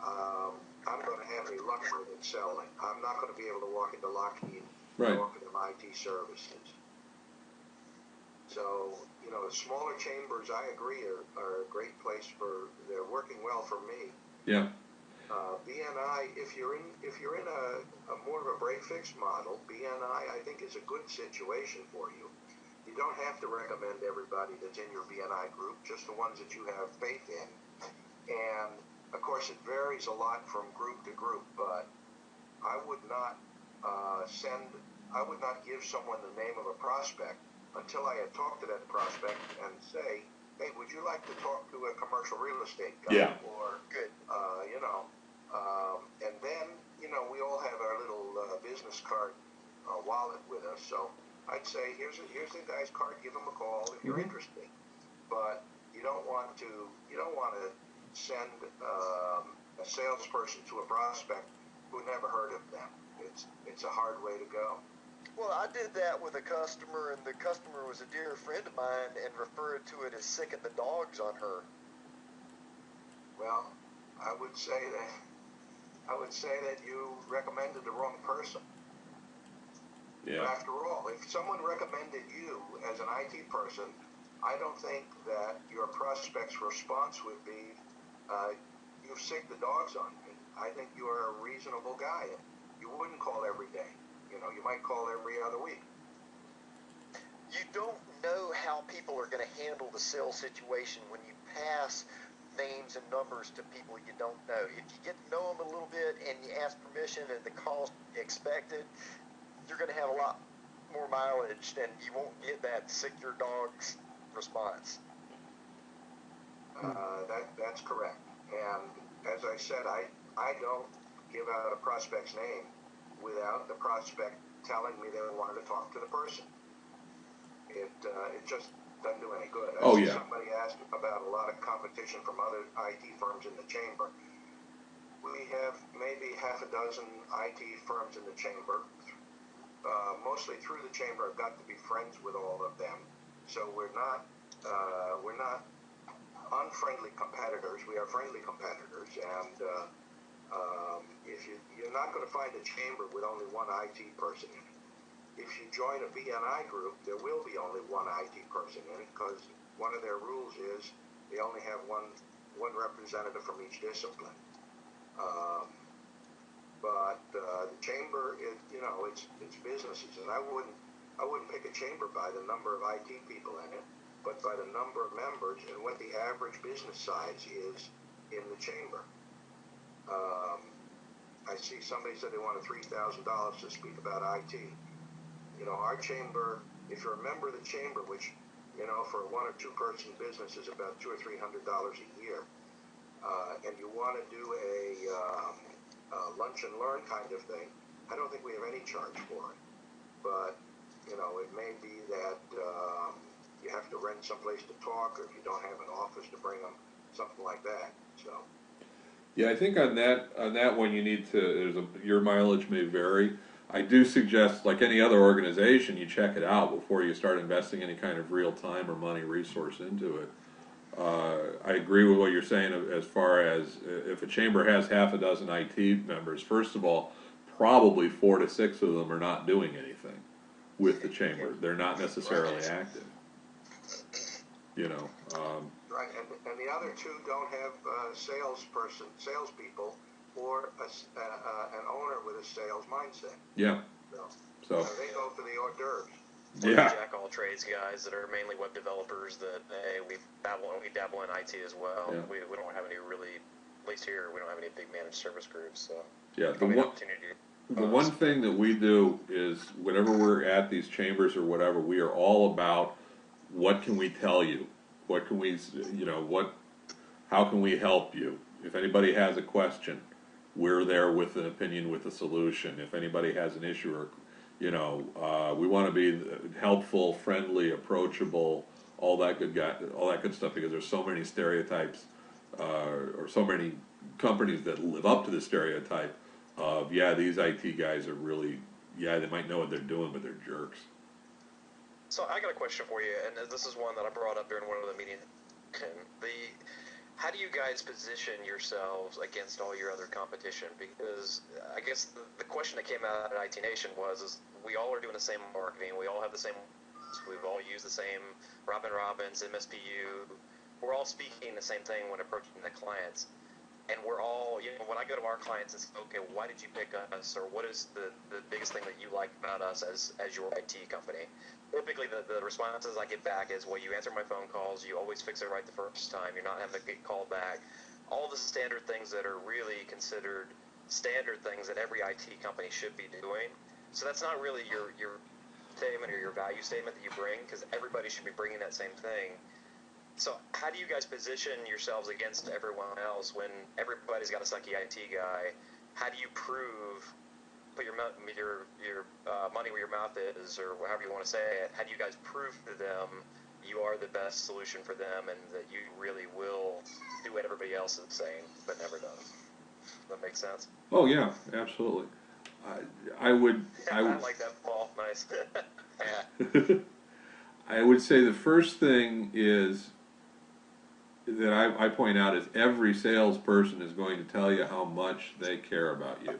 S5: I'm going to have any luck with in selling. I'm not going to be able to walk into Lockheed
S1: Right.
S5: and offer them IT services. So, you know, the smaller chambers, I agree, are a great place for. They're working well for me.
S1: Yeah.
S5: BNI, if you're in a more of a break-fix model, BNI I think is a good situation for you. You don't have to recommend everybody that's in your BNI group, just the ones that you have faith in. And of course, it varies a lot from group to group, but I would not give someone the name of a prospect until I had talked to that prospect and say, hey, would you like to talk to a commercial real estate guy?
S1: Yeah.
S5: Or, you know, and then, you know, we all have our little business card wallet with us. So I'd say, here's the guy's card. Give him a call if you're interested. But you don't want to send a salesperson to a prospect who never heard of them. It's a hard way to go.
S2: Well, I did that with a customer, and the customer was a dear friend of mine and referred to it as sicking the dogs on her.
S5: Well, I would say that you recommended the wrong person.
S1: Yeah.
S5: But after all, if someone recommended you as an IT person, I don't think that your prospect's response would be, you've sicked the dogs on me. I think you are a reasonable guy. You wouldn't call every day. You know, you might call every other week.
S2: You don't know how people are going to handle the sales situation when you pass names and numbers to people you don't know. If you get to know them a little bit and you ask permission and the cost expected, you're going to have a lot more mileage, and you won't get that sick your dogs response.
S5: That's correct. And as I said, I don't give out a prospect's name without the prospect telling me they wanted to talk to the person. It just doesn't do any good.
S1: Oh, yeah.
S5: Somebody asked about a lot of competition from other IT firms in the chamber. We have maybe half a dozen IT firms in the chamber. Mostly through the chamber, I've got to be friends with all of them. So we're not unfriendly competitors. We are friendly competitors, and if you're not going to find a chamber with only one IT person in it. If you join a BNI group, there will be only one IT person in it, because one of their rules is they only have one representative from each discipline. But the chamber is, you know, it's businesses, and I wouldn't pick a chamber by the number of IT people in it, but by the number of members and what the average business size is in the chamber. I see somebody said they wanted $3,000 to speak about IT. Our chamber, if you're a member of the chamber, which, for a 1 or 2 person business is about $200 or $300 a year, and you want to do a lunch and learn kind of thing, I don't think we have any charge for it. But, it may be that you have to rent someplace to talk, or if you don't have an office to bring them, something like that. So.
S1: Yeah, I think on that one you need to. Your mileage may vary. I do suggest, like any other organization, you check it out before you start investing any kind of real time or money resource into it. I agree with what you're saying as far as if a chamber has half a dozen IT members. First of all, probably 4 to 6 of them are not doing anything with the chamber. They're not necessarily active.
S5: Right, and the other 2 don't have salespeople, or an owner with a sales mindset.
S1: Yeah. So
S5: they go for the hors d'oeuvres.
S1: Yeah.
S3: Jack all trades guys that are mainly web developers that we dabble in IT as well.
S1: Yeah.
S3: We don't have any really, at least here, we don't have any big managed service groups. So
S1: yeah, the one thing that we do is whenever we're at these chambers or whatever, we are all about what can we tell you, what can we, how can we help you? If anybody has a question, we're there with an opinion, with a solution. If anybody has an issue, or we want to be helpful, friendly, approachable, all that good stuff. Because there's so many stereotypes, or so many companies that live up to the stereotype of these IT guys are really they might know what they're doing, but they're jerks.
S3: So I got a question for you, and this is one that I brought up during one of the meetings. How do you guys position yourselves against all your other competition? Because I guess the question that came out at IT Nation is we all are doing the same marketing. We all have the same. We've all used the same Robbins, MSPU. We're all speaking the same thing when approaching the clients. And we're all, when I go to our clients and say, okay, why did you pick us? Or what is the biggest thing that you like about us as your IT company? Typically, the responses I get back is, well, you answer my phone calls, you always fix it right the first time, you're not having to get called back. All the standard things that are really considered standard things that every IT company should be doing. So that's not really your statement or your value statement that you bring, because everybody should be bringing that same thing. So how do you guys position yourselves against everyone else when everybody's got a sucky IT guy? How do you put your money where your mouth is, or however you want to say it? How do you guys prove to them you are the best solution for them, and that you really will do what everybody else is saying but never does? Does that make sense?
S1: Oh yeah, absolutely. I would
S3: I like that, Paul. Nice.
S1: I would say the first thing is that I point out is every salesperson is going to tell you how much they care about you.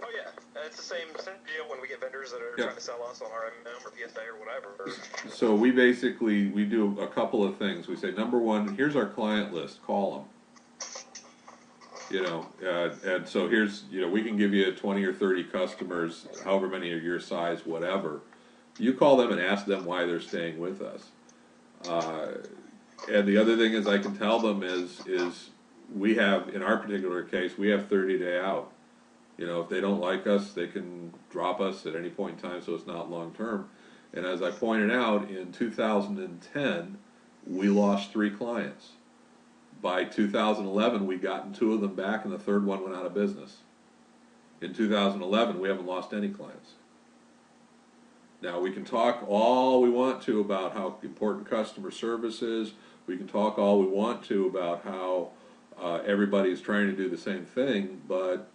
S3: Oh yeah, it's the same deal when we get vendors that are trying to sell us on RMM or PSA or whatever.
S1: So we do a couple of things. We say, number one, here's our client list. Call them. And so here's, we can give you 20 or 30 customers, however many are your size, whatever. You call them and ask them why they're staying with us. And the other thing is I can tell them is we have, in our particular case, we have 30-day out. If they don't like us, they can drop us at any point in time, so it's not long term. And as I pointed out, in 2010, we lost 3 clients. By 2011, we'd gotten 2 of them back, and the third one went out of business. In 2011, we haven't lost any clients. Now, we can talk all we want to about how important customer service is. We can talk all we want to about how everybody's trying to do the same thing, but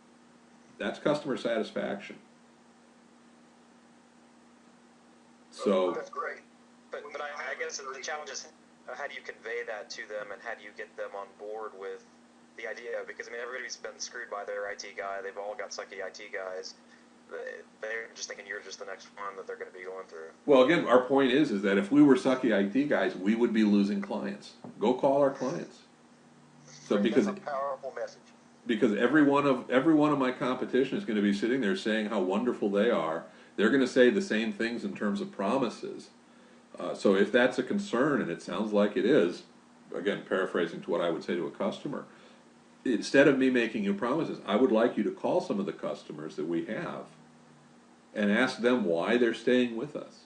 S1: that's customer satisfaction. So
S5: That's great.
S3: But I guess the challenge is how do you convey that to them, and how do you get them on board with the idea? Because everybody's been screwed by their IT guy. They've all got sucky IT guys. They're just thinking you're just the next one that they're going to be going through.
S1: Well, again, our point is that if we were sucky IT guys, we would be losing clients. Go call our clients. So because
S2: That's a powerful message.
S1: Because every one of my competition is going to be sitting there saying how wonderful they are. They're going to say the same things in terms of promises. So if that's a concern, and it sounds like it is, again, paraphrasing to what I would say to a customer, instead of me making you promises, I would like you to call some of the customers that we have and ask them why they're staying with us.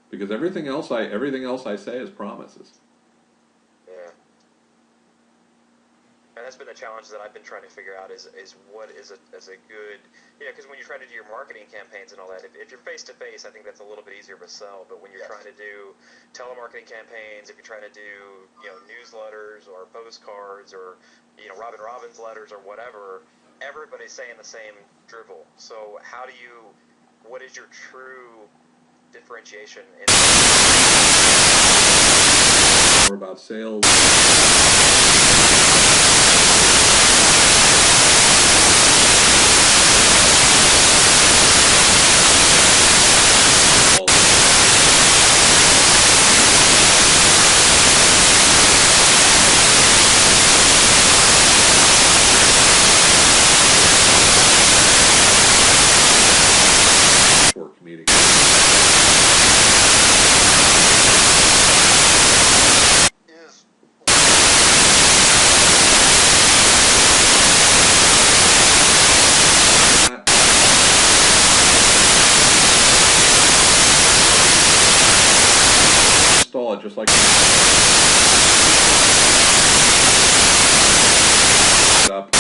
S1: Because everything else I say is promises.
S3: Yeah. And that's been the challenge that I've been trying to figure out is what is a good, because when you're trying to do your marketing campaigns and all that, if you're face to face, I think that's a little bit easier to sell. But when you're trying to do telemarketing campaigns, if you're trying to do newsletters or postcards or Robin Robbins letters or whatever, everybody's saying the same dribble. So what is your true differentiation
S1: More about sales. Install it just like up.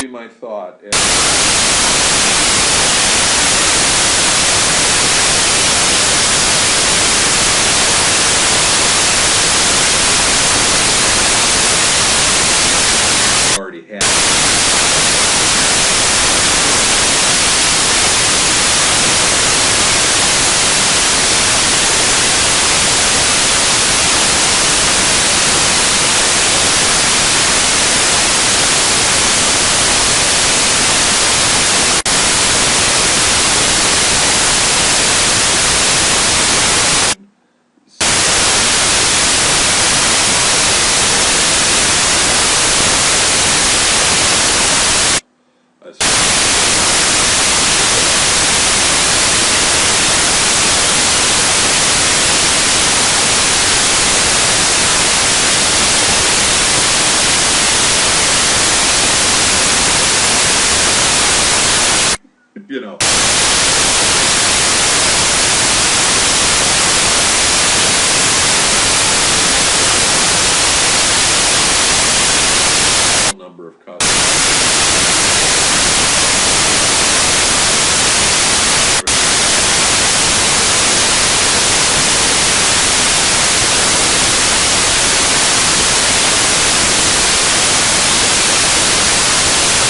S1: be my thought. Already had. You know. Number of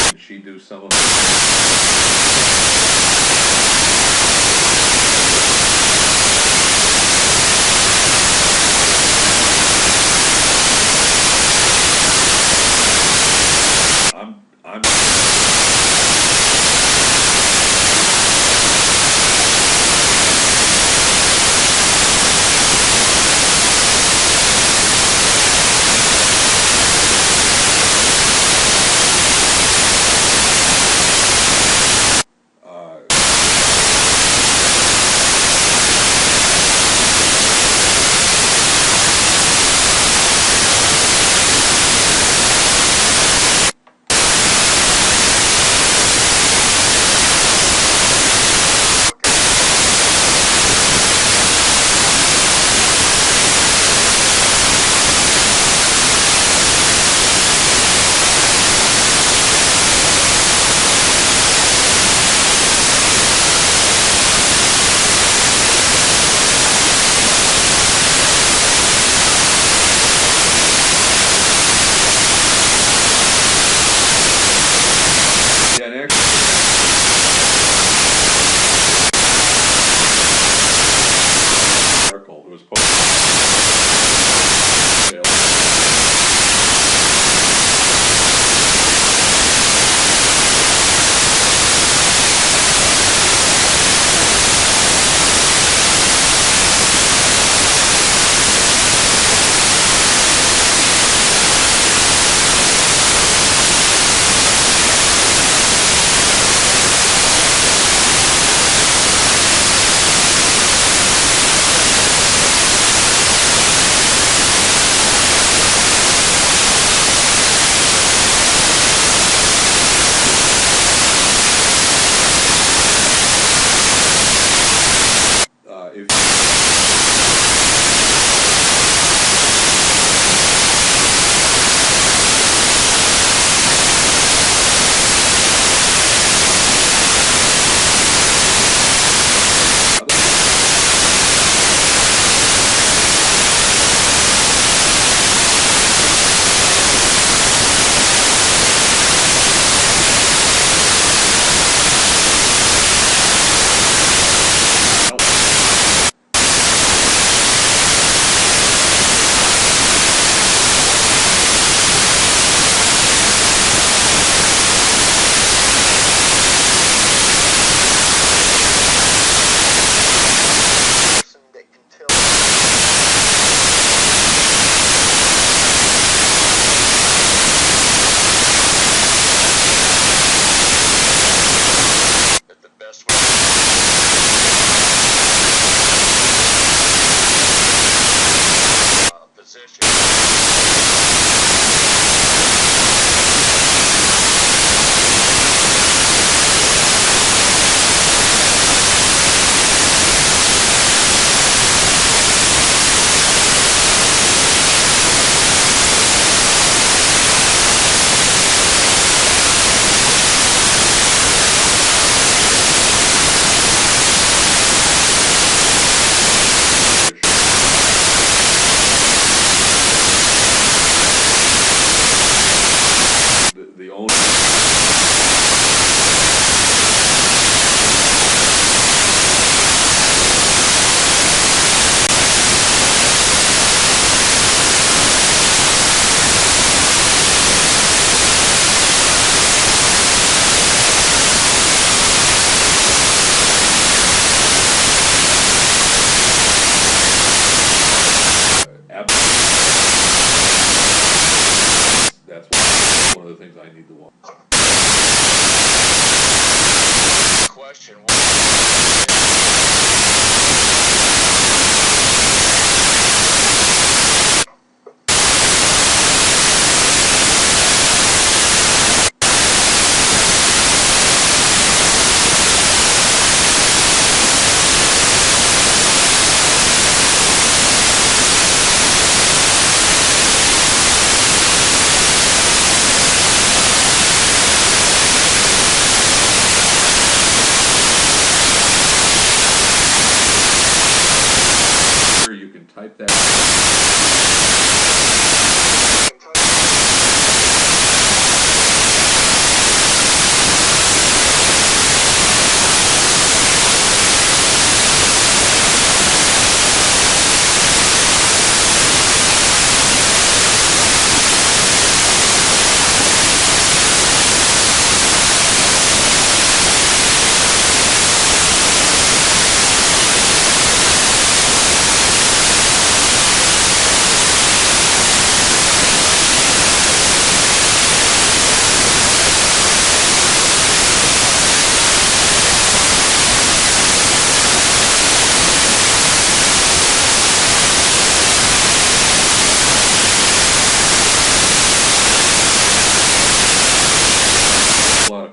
S1: Can she do some of I'm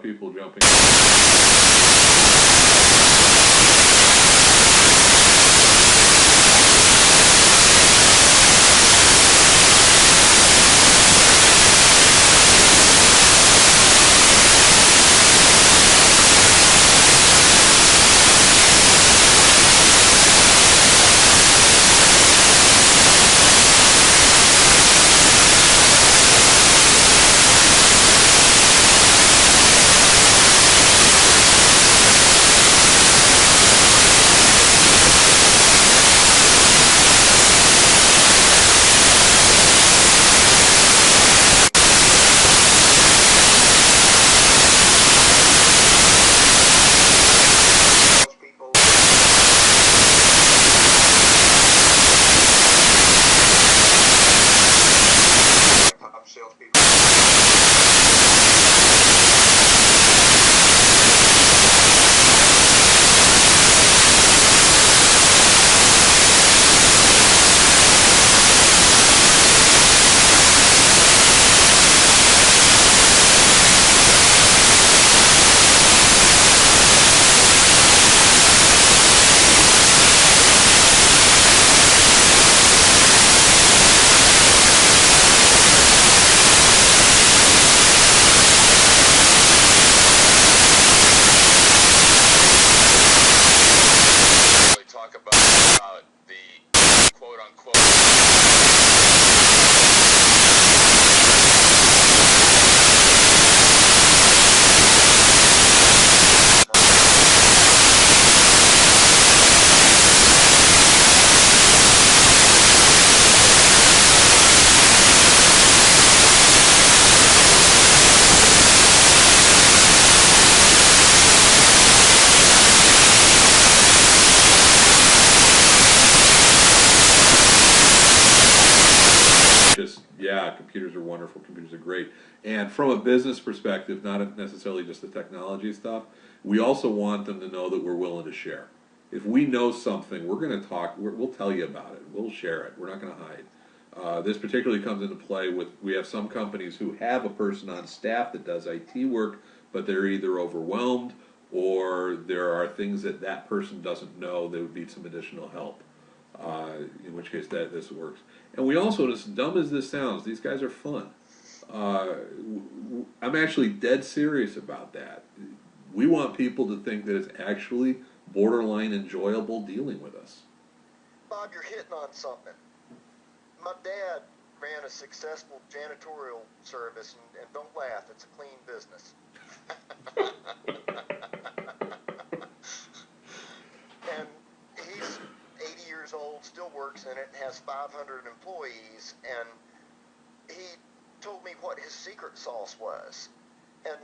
S1: of people jumping.
S5: Salespeople, top salespeople.
S4: Really talk about the quote unquote.
S1: Just, yeah, computers are wonderful, computers are great. And from a business perspective, not necessarily just the technology stuff, we also want them to know that we're willing to share. If we know something, we're going to talk, we'll tell you about it, we'll share it, we're not going to hide. This particularly comes into play with, we have some companies who have a person on staff that does IT work, but they're either overwhelmed or there are things that that person doesn't know that would need some additional help. In which case this works. And we also, as dumb as this sounds, these guys are fun. I'm actually dead serious about that. We want people to think that it's actually borderline enjoyable dealing with us.
S2: Bob, you're hitting on something. My dad ran a successful janitorial service, and don't laugh, it's a clean business. And he's 80 years old, still works in it, has 500 employees, and he told me what his secret sauce was. And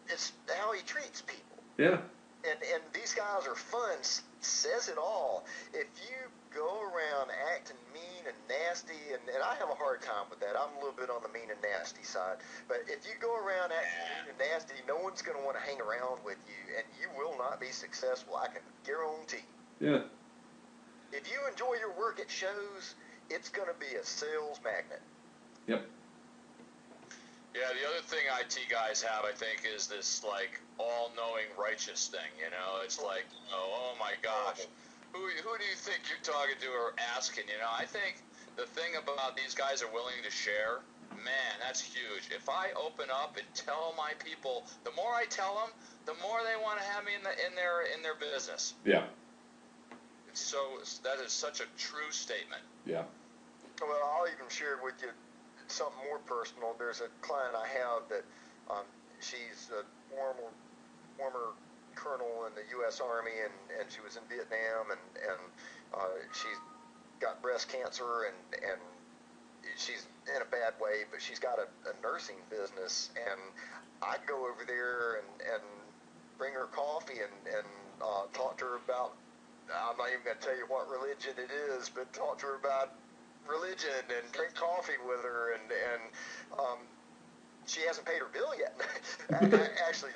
S2: it's how he treats people.
S1: Yeah.
S2: And these guys are fun, says it all. If you go around acting mean and nasty, and I have a hard time with that. I'm a little bit on the mean and nasty side. But if you go around acting mean and nasty, no one's going to want to hang around with you, and you will not be successful. I can guarantee.
S1: Yeah.
S2: If you enjoy your work at shows, it's going to be a sales magnet.
S1: Yep.
S4: Yeah, the other thing IT guys have, I think, is this like all-knowing righteous thing. You know, it's like, oh my gosh, who do you think you're talking to or asking? You know, I think the thing about these guys are willing to share. Man, that's huge. If I open up and tell my people, the more I tell them, the more they want to have me in their business.
S1: Yeah.
S4: So that is such a true statement.
S1: Yeah.
S2: Well, I'll even share with you something more personal. There's a client I have that she's a former colonel in the U.S. Army, and she was in Vietnam, and she's got breast cancer, and she's in a bad way, but she's got a nursing business, and I'd go over there and bring her coffee and talk to her about, I'm not even going to tell you what religion it is, but talk to her about religion and drink coffee with her, and she hasn't paid her bill yet. Actually,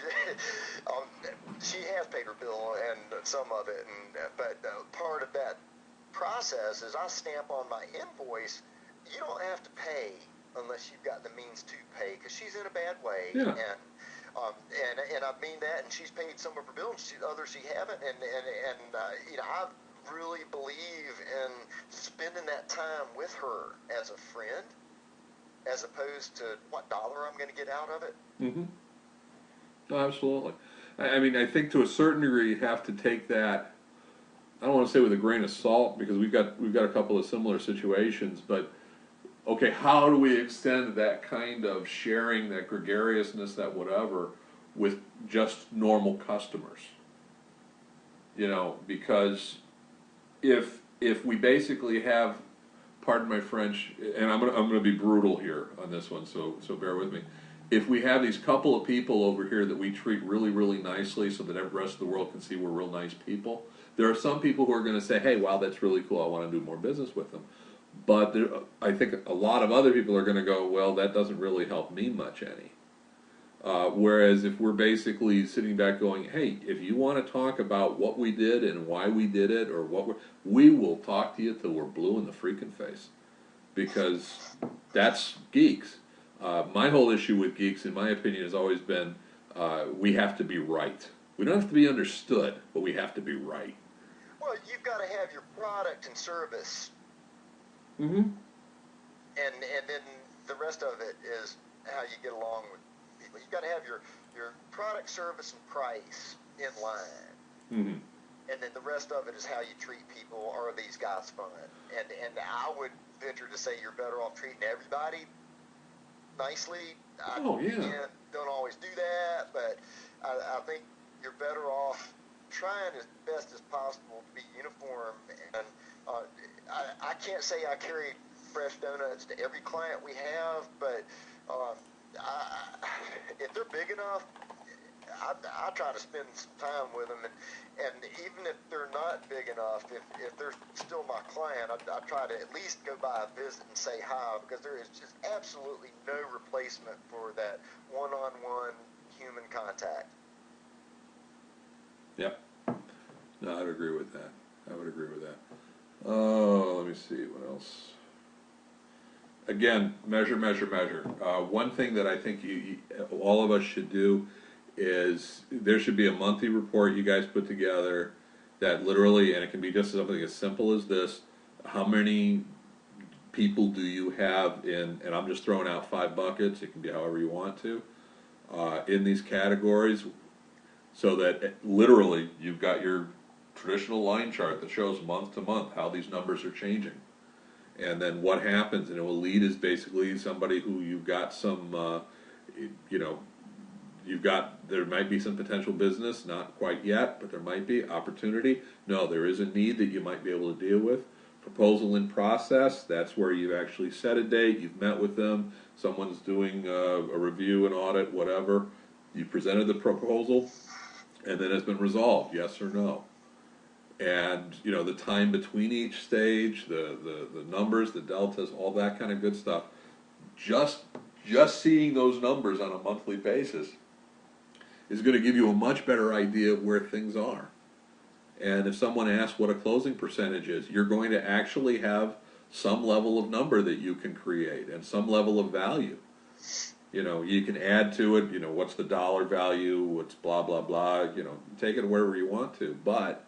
S2: she has paid her bill and some of it, but part of that process is I stamp on my invoice. You don't have to pay unless you've got the means to pay, because she's in a bad way,
S1: Yeah.
S2: and and I mean that. And she's paid some of her bills, others she haven't. And you know, I really believe in spending that time with her as a friend, as opposed to what dollar I'm going to get out of it.
S1: Mm-hmm. No, absolutely. I mean, I think to a certain degree you have to take that. I don't want to say with a grain of salt, because we've got a couple of similar situations, but okay, how do we extend that kind of sharing, that gregariousness, that whatever, with just normal customers? You know, because if we basically have, pardon my French, and I'm gonna be brutal here on this one, so bear with me. If we have these couple of people over here that we treat really, really nicely so that the rest of the world can see we're real nice people, there are some people who are going to say, hey, wow, that's really cool, I want to do more business with them. But I think a lot of other people are going to go, well, that doesn't really help me much any. Whereas if we're basically sitting back going, hey, if you want to talk about what we did and why we did it, or we will talk to you till we're blue in the freaking face. Because that's geeks. My whole issue with geeks, in my opinion, has always been we have to be right. We don't have to be understood, but we have to be right.
S2: Well, you've got to have your product and service,
S1: Mm-hmm.
S2: and then the rest of it is how you get along with people. You've got to have your product, service, and price in line,
S1: Mm-hmm.
S2: and then the rest of it is how you treat people. Are these guys fun? And I would venture to say you're better off treating everybody nicely. Again, don't always do that, but I think you're better off trying as best as possible to be uniform. And I can't say I carry fresh donuts to every client we have, but if they're big enough, I try to spend some time with them, and even if they're not big enough, if they're still my client, I try to at least go by a visit and say hi, because there is just absolutely no replacement for that one-on-one human contact.
S1: Yep. No, I'd agree with that. Oh, let me see, what else? Again, measure. One thing that I think all of us should do is there should be a monthly report you guys put together that literally, and it can be just something as simple as this: how many people do you have in, and I'm just throwing out 5 buckets, it can be however you want to, in these categories, so that literally you've got your traditional line chart that shows month to month how these numbers are changing. And then what happens, and a lead is basically somebody who you've got some, there might be some potential business, not quite yet, but there might be opportunity. No, there is a need that you might be able to deal with. Proposal in process, that's where you've actually set a date, you've met with them, someone's doing a review, an audit, whatever. You presented the proposal, and then it's been resolved, yes or no. And the time between each stage, the numbers, the deltas, all that kind of good stuff. Just seeing those numbers on a monthly basis is going to give you a much better idea of where things are. And if someone asks what a closing percentage is, you're going to actually have some level of number that you can create and some level of value. You can add to it, what's the dollar value, what's blah, blah, blah, take it wherever you want to. But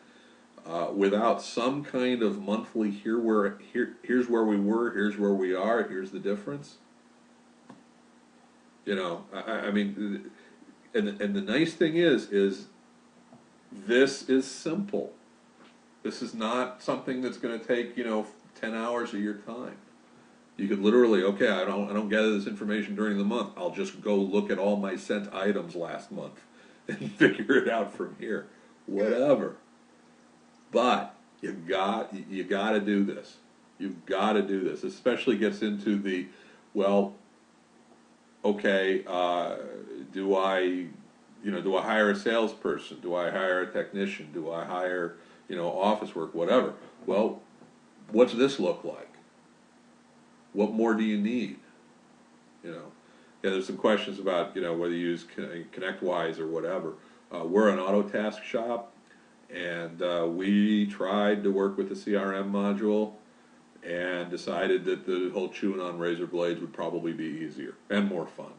S1: without some kind of monthly, here's where we were, here's where we are, here's the difference. I mean, and the nice thing is this is simple. This is not something that's going to take 10 hours of your time. You could literally, okay, I don't gather this information during the month. I'll just go look at all my sent items last month and figure it out from here. Whatever. But you got to do this. You've got to do this. Especially gets into the, well, okay, do I hire a salesperson? Do I hire a technician? Do I hire, office work, whatever? Well, what's this look like? What more do you need? There's some questions about, whether you use ConnectWise or whatever. We're an Autotask shop, and we tried to work with the CRM module and decided that the whole chewing on razor blades would probably be easier and more fun.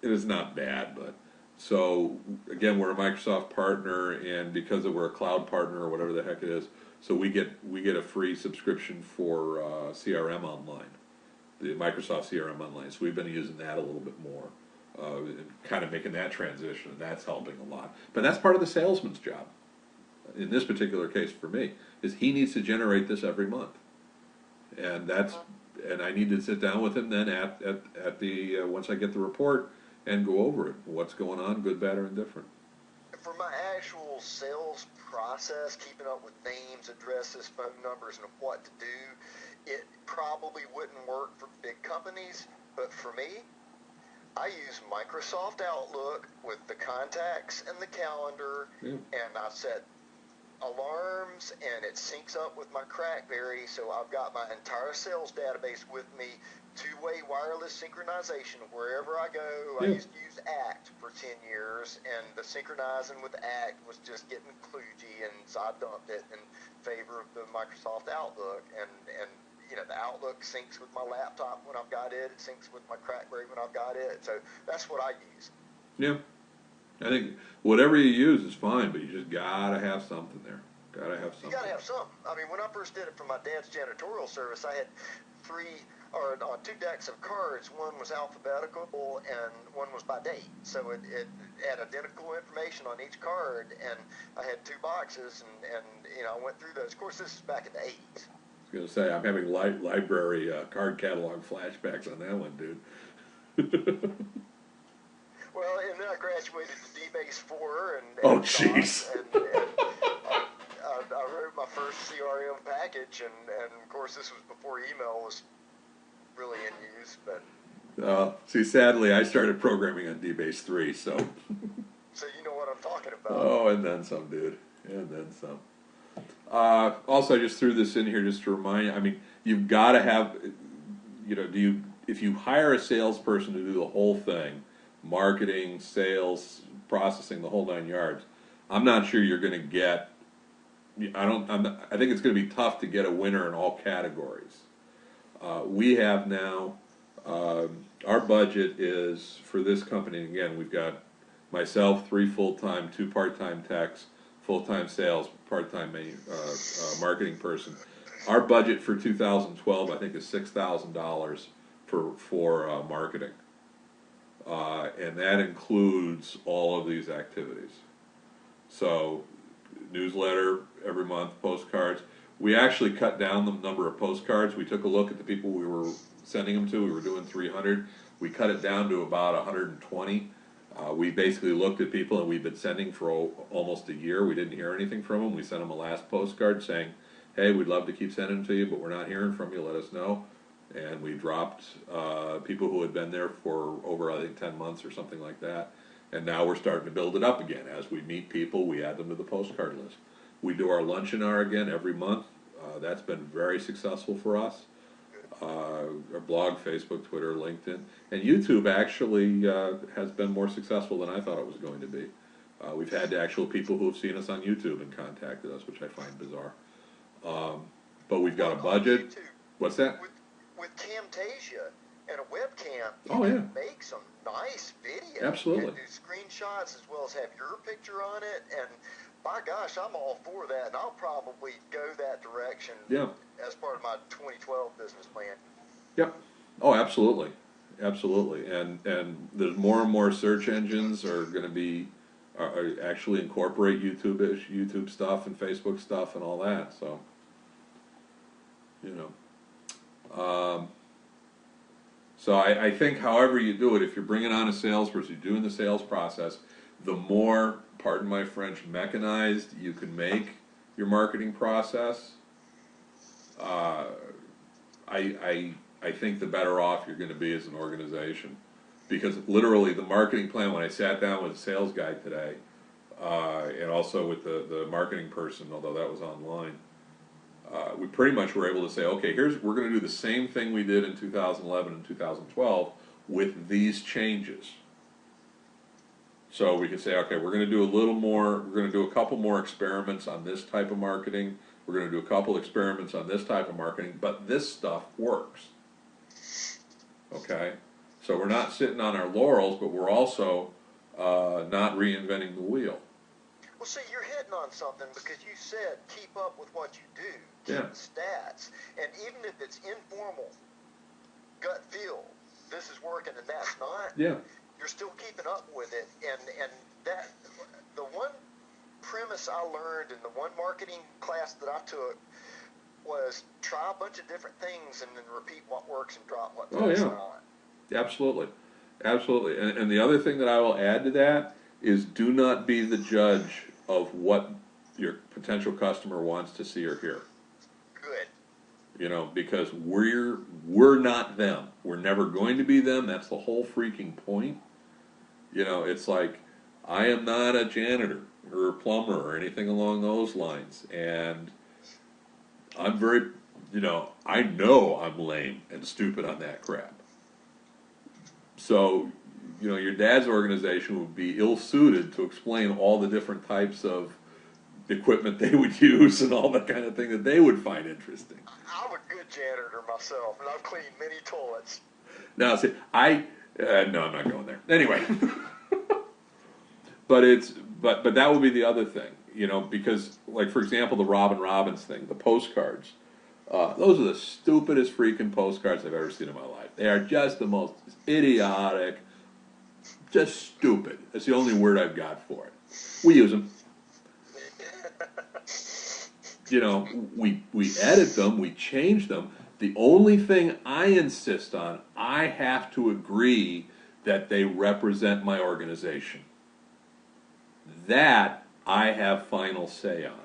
S1: it is not bad, but so again, we're a Microsoft partner, and because we're a cloud partner or whatever the heck it is, so we get a free subscription for CRM Online, the Microsoft CRM Online. So we've been using that a little bit more, and kind of making that transition, and that's helping a lot. But that's part of the salesman's job. In this particular case, for me, is he needs to generate this every month, and that's and I need to sit down with him then at the once I get the report and go over it, what's going on, good, bad, or indifferent.
S2: For my actual sales process, keeping up with names, addresses, phone numbers, and what to do, it probably wouldn't work for big companies, but for me, I use Microsoft Outlook with the contacts and the calendar, and I set alarms, and it syncs up with my Crackberry, so I've got my entire sales database with me, two-way wireless synchronization wherever I go. I used to use ACT for 10 years, and the synchronizing with ACT was just getting kludgy, and so I dumped it in favor of the Microsoft Outlook, and you know, the Outlook syncs with my laptop when I've got it, it syncs with my Crackberry when I've got it, so that's what I use.
S1: Yeah. I think whatever you use is fine, but you just gotta have something there. Gotta have something.
S2: You gotta have something. I mean, when I first did it for my dad's janitorial service, I had two decks of cards. One was alphabetical and one was by date. So it had identical information on each card, and I had two boxes, and you know, I went through those. Of course, this is back in the 80s.
S1: I was gonna say, I'm having library card catalog flashbacks on that one, dude.
S2: Well, and then I graduated to DBase 4 and
S1: oh,
S2: jeez. And I wrote my first CRM package, and of course this was before email was really in use. But
S1: see, sadly, I started programming on DBase 3, so.
S2: So you know what I'm talking about.
S1: Oh, and then some, dude, and then some. Also, I just threw this in here just to remind you. I mean, you've got to have, you know, if you hire a salesperson to do the whole thing, marketing, sales, processing, the whole 9 yards, I'm not sure you're going to get. I think it's going to be tough to get a winner in all categories. We have now. Our budget is for this company. Again, we've got myself, 3 full-time, 2 part-time techs, full-time sales, part-time marketing person. Our budget for 2012, I think, is $6,000 for marketing. And that includes all of these activities. So, newsletter every month, postcards. We actually cut down the number of postcards. We took a look at the people we were sending them to. We were doing 300. We cut it down to about 120. We basically looked at people, and we've been sending for almost a year. We didn't hear anything from them. We sent them a last postcard saying, hey, we'd love to keep sending them to you, but we're not hearing from you. Let us know. And we dropped people who had been there for over, I think, 10 months or something like that. And now we're starting to build it up again. As we meet people, we add them to the postcard list. We do our luncheon hour again every month. That's been very successful for us. Our blog, Facebook, Twitter, LinkedIn. And YouTube actually has been more successful than I thought it was going to be. We've had actual people who have seen us on YouTube and contacted us, which I find bizarre. But we've got a budget. What's that?
S2: With Camtasia and a webcam,
S1: you can
S2: make some nice video.
S1: Absolutely.
S2: And do screenshots as well as have your picture on it. And by gosh, I'm all for that. And I'll probably go that direction as part of my 2012 business plan.
S1: Yep. Oh, absolutely. Absolutely. And there's more and more search engines are going to be are actually incorporate YouTube stuff and Facebook stuff and all that. So, you know. So I think however you do it, if you're bringing on a salesperson, you're doing the sales process, the more, pardon my French, mechanized you can make your marketing process, I think the better off you're going to be as an organization. Because literally the marketing plan, when I sat down with a sales guy today, and also with the marketing person, although that was online, we pretty much were able to say, okay, we're going to do the same thing we did in 2011 and 2012 with these changes. So we could say, okay, we're going to do a little more, we're going to do a couple more experiments on this type of marketing, we're going to do a couple experiments on this type of marketing, but this stuff works. Okay? So So we're not sitting on our laurels, but we're also not reinventing the wheel.
S2: Well, see, you're hitting on something because you said keep up with what you do, keep
S1: Yeah.
S2: the stats, and even if it's informal, gut feel, this is working and that's not,
S1: Yeah.
S2: you're still keeping up with it. And that the one premise I learned in the one marketing class that I took was try a bunch of different things and then repeat what works and drop what
S1: Oh,
S2: does
S1: yeah.
S2: not.
S1: Absolutely. Absolutely. And the other thing that I will add to that is do not be the judge of what your potential customer wants to see or hear.
S2: Good.
S1: You know, because we're not them. We're never going to be them. That's the whole freaking point. You know, it's like I am not a janitor or a plumber or anything along those lines. And I'm very, I know I'm lame and stupid on that crap. So, your dad's organization would be ill-suited to explain all the different types of equipment they would use and all that kind of thing that they would find interesting.
S2: I'm a good janitor myself, and I've cleaned many toilets.
S1: Now, see, no, I'm not going there. Anyway, but that would be the other thing, because, like, for example, the Robin Robbins thing, the postcards, those are the stupidest freaking postcards I've ever seen in my life. They are just the most idiotic, just stupid. That's the only word I've got for it. We use them. We edit them, we change them. The only thing I insist on, I have to agree that they represent my organization. That I have final say on.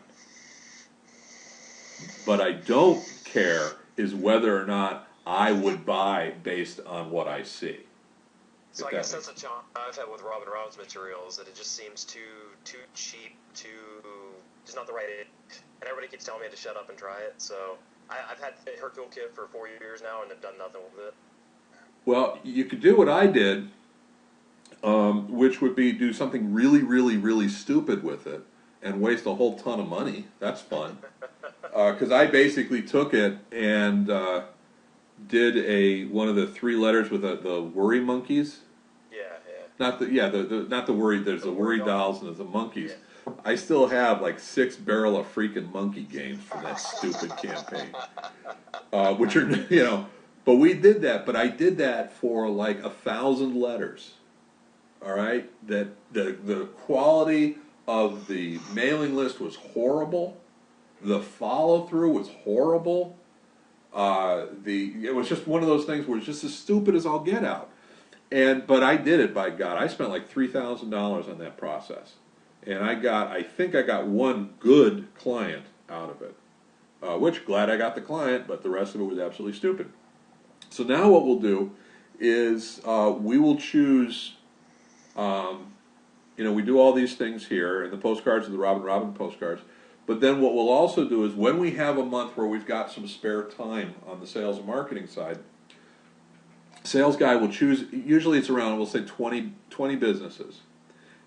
S1: But I don't care is whether or not I would buy based on what I see.
S3: So I guess that's a challenge I've had with Robin Robbins materials, that it just seems too cheap, just not the right age. And everybody keeps telling me to shut up and try it. So I've had her toolkit for 4 years now and have done nothing with it.
S1: Well, you could do what I did, which would be do something really, really, really stupid with it and waste a whole ton of money. That's fun. Because I basically took it and did one of the 3 letters with the worry monkeys.
S3: Yeah.
S1: Not the worry. There's the worry dolls and there's the monkeys. Yeah. I still have like 6 barrel of freaking monkey games from that stupid campaign, which are But we did that. But I did that for like 1,000 letters. All right, that the quality of the mailing list was horrible. The follow through was horrible. It was just one of those things where it's just as stupid as I'll get out. But I did it, by God. I spent like $3,000 on that process, and I think I got one good client out of it. Which, glad I got the client, but the rest of it was absolutely stupid. So now what we'll do is we will choose. We do all these things here, and the postcards are the Robin postcards. But then what we'll also do is when we have a month where we've got some spare time on the sales and marketing side, sales guy will choose, usually it's around, we'll say 20 businesses.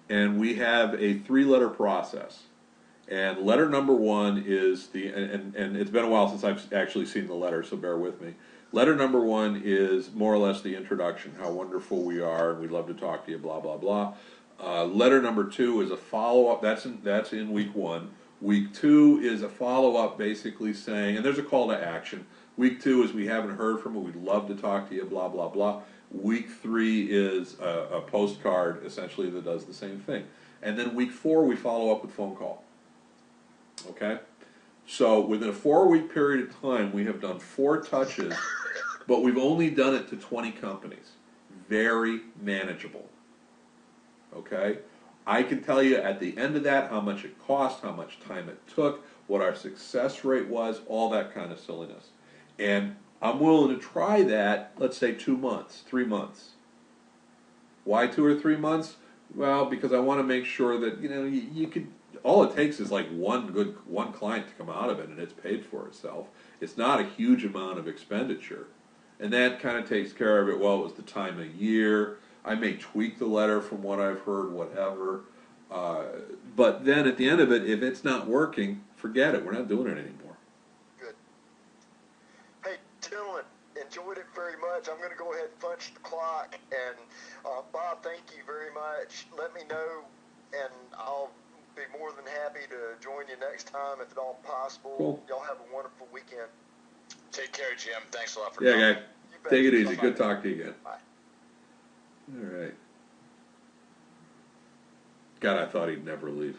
S1: And we have a 3-letter process. And letter number 1 is and it's been a while since I've actually seen the letter, so bear with me. Letter number 1 is more or less the introduction, how wonderful we are, and we'd love to talk to you, blah, blah, blah. Letter number 2 is a follow-up, that's in week 1. Week 2 is a follow-up basically saying, and there's a call to action. Week 2 is we haven't heard from you, we'd love to talk to you, blah, blah, blah. Week 3 is a postcard, essentially, that does the same thing. And then week 4, we follow up with phone call. Okay? So within a 4-week period of time, we have done 4 touches, but we've only done it to 20 companies. Very manageable. Okay? I can tell you at the end of that how much it cost, how much time it took, what our success rate was, all that kind of silliness. And I'm willing to try that, let's say 2 months, 3 months. Why 2 or 3 months? Well, because I want to make sure that, you could, all it takes is like one client to come out of it and it's paid for itself. It's not a huge amount of expenditure. And that kind of takes care of it. Well, it was the time of year. I may tweak the letter from what I've heard, whatever. But then at the end of it, if it's not working, forget it. We're not doing it anymore.
S2: Good. Hey, gentlemen, enjoyed it very much. I'm going to go ahead and punch the clock. And Bob, thank you very much. Let me know, and I'll be more than happy to join you next time if at all possible.
S1: Cool.
S2: Y'all have a wonderful weekend.
S4: Take care, Jim. Thanks a lot for
S1: Yeah,
S4: coming.
S1: guy.
S2: You bet.
S1: Take it easy.
S2: Bye-bye.
S1: Good talk to you again.
S2: Bye.
S1: All right. God, I thought he'd never leave.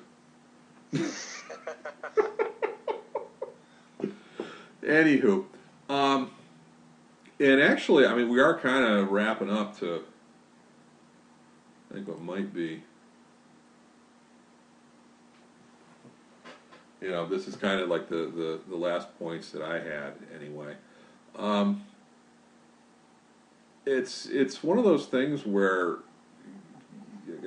S1: Anywho, and actually, I mean, we are kind of wrapping up to, I think what might be, you know, this is kind of like the last points that I had anyway. It's one of those things where,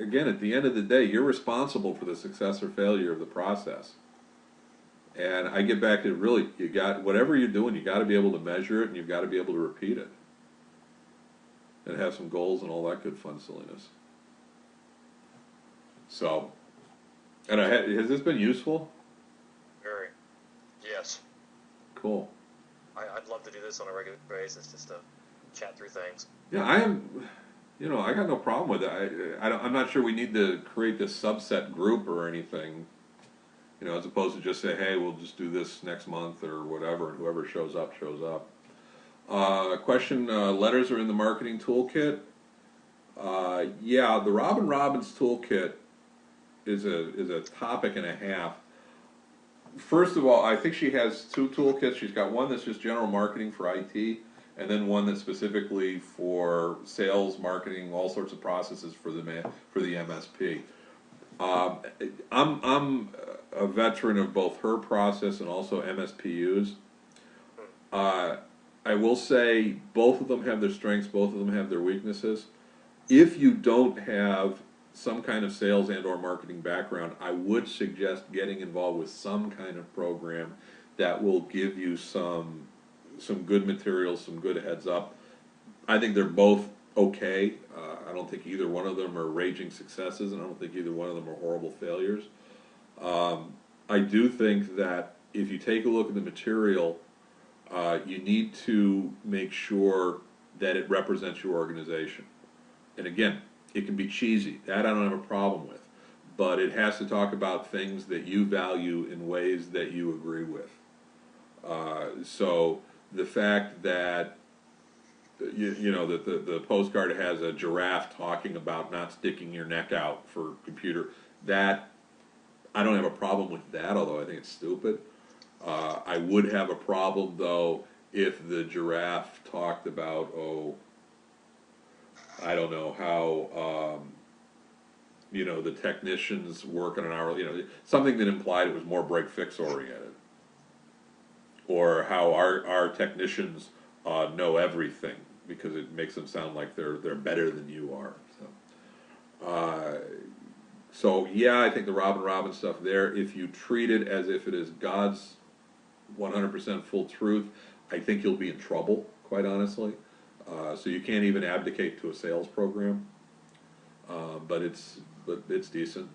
S1: again, at the end of the day, you're responsible for the success or failure of the process. And I get back to really, you got, whatever you're doing, you got to be able to measure it, and you've got to be able to repeat it, and have some goals and all that good fun silliness. So, and has this been useful?
S3: Very.
S4: Yes.
S1: Cool.
S3: I'd love to do this on a regular basis, just to chat through things.
S1: Yeah, I am. You know, I got no problem with it. I'm not sure we need to create this subset group or anything. You know, as opposed to just say, hey, we'll just do this next month or whatever, and whoever shows up, shows up. Question, letters are in the marketing toolkit. Yeah, the Robin Robbins toolkit is a topic and a half. First of all, I think she has two toolkits. She's got one that's just general marketing for IT, and then one that's specifically for sales, marketing, all sorts of processes for the MSP. I'm a veteran of both her process and also MSPU's. I will say both of them have their strengths, both of them have their weaknesses. If you don't have some kind of sales and or marketing background, I would suggest getting involved with some kind of program that will give you some good materials, some good heads up. I think they're both okay. I don't think either one of them are raging successes, and I don't think either one of them are horrible failures. I do think that if you take a look at the material, you need to make sure that it represents your organization. And again, it can be cheesy. That I don't have a problem with. But it has to talk about things that you value in ways that you agree with. So the fact that you know that the postcard has a giraffe talking about not sticking your neck out for computer, that I don't have a problem with that, although I think it's stupid. I would have a problem though if the giraffe talked about, I don't know how you know, the technicians work on an hourly, you know, something that implied it was more break fix oriented, or how our technicians know everything because it makes them sound like they're better than you are. So yeah, I think the Robin Robbins stuff there, if you treat it as if it is God's 100% full truth, I think you'll be in trouble, quite honestly. So you can't even abdicate to a sales program, but it's decent.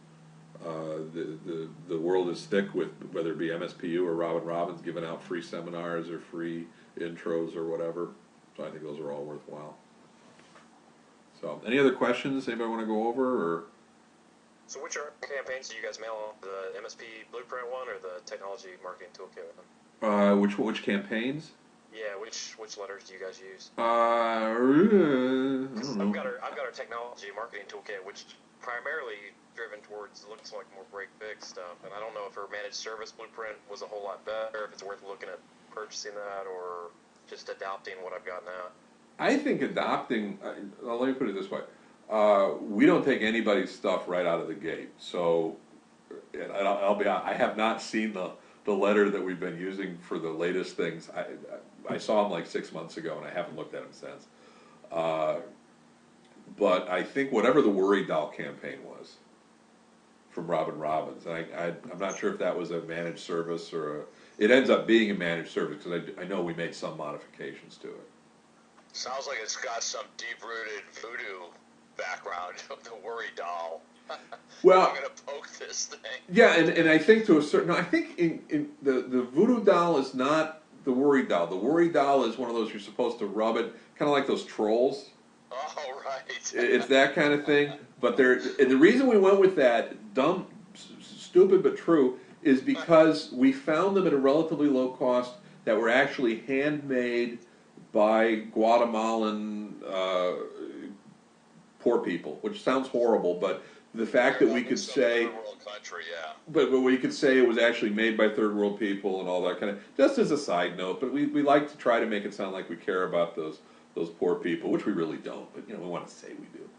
S1: The world is thick with whether it be MSPU or Robin Robbins giving out free seminars or free intros or whatever. So I think those are all worthwhile. So any other questions anybody want to go over? Or
S3: So which campaigns do you guys mail? The MSP Blueprint one or the Technology Marketing Toolkit one?
S1: which campaigns?
S3: Yeah, which letters do you guys use?
S1: I don't know.
S3: I've got our Technology Marketing Toolkit, which is primarily driven towards looks like more break fix stuff, and I don't know if her managed service blueprint was a whole lot better, if it's worth looking at purchasing that or just adopting what I've got now.
S1: I think adopting. Let me put it this way: we don't take anybody's stuff right out of the gate. So, and I'll be honest, I have not seen the letter that we've been using for the latest things. I saw them like 6 months ago, and I haven't looked at them since. But I think whatever the Worry Doll campaign was from Robin Robbins, and I'm not sure if that was a managed service or it ends up being a managed service because I know we made some modifications to it.
S4: Sounds like it's got some deep-rooted voodoo background of the Worry Doll.
S1: Well,
S4: I'm gonna poke this thing.
S1: Yeah, and I think to a certain, no, I think in the voodoo doll is not the Worry Doll. The Worry Doll is one of those you're supposed to rub it, kind of like those trolls.
S4: Oh, right.
S1: It's that kind of thing. But and the reason we went with that, dumb, stupid but true, is because we found them at a relatively low cost that were actually handmade by Guatemalan poor people, which sounds horrible, but the fact that we could
S4: Some
S1: say,
S4: third world country, yeah.
S1: but we could say it was actually made by third world people and all that kind of, just as a side note, but we like to try to make it sound like we care about those poor people, which we really don't, but we want to say we do.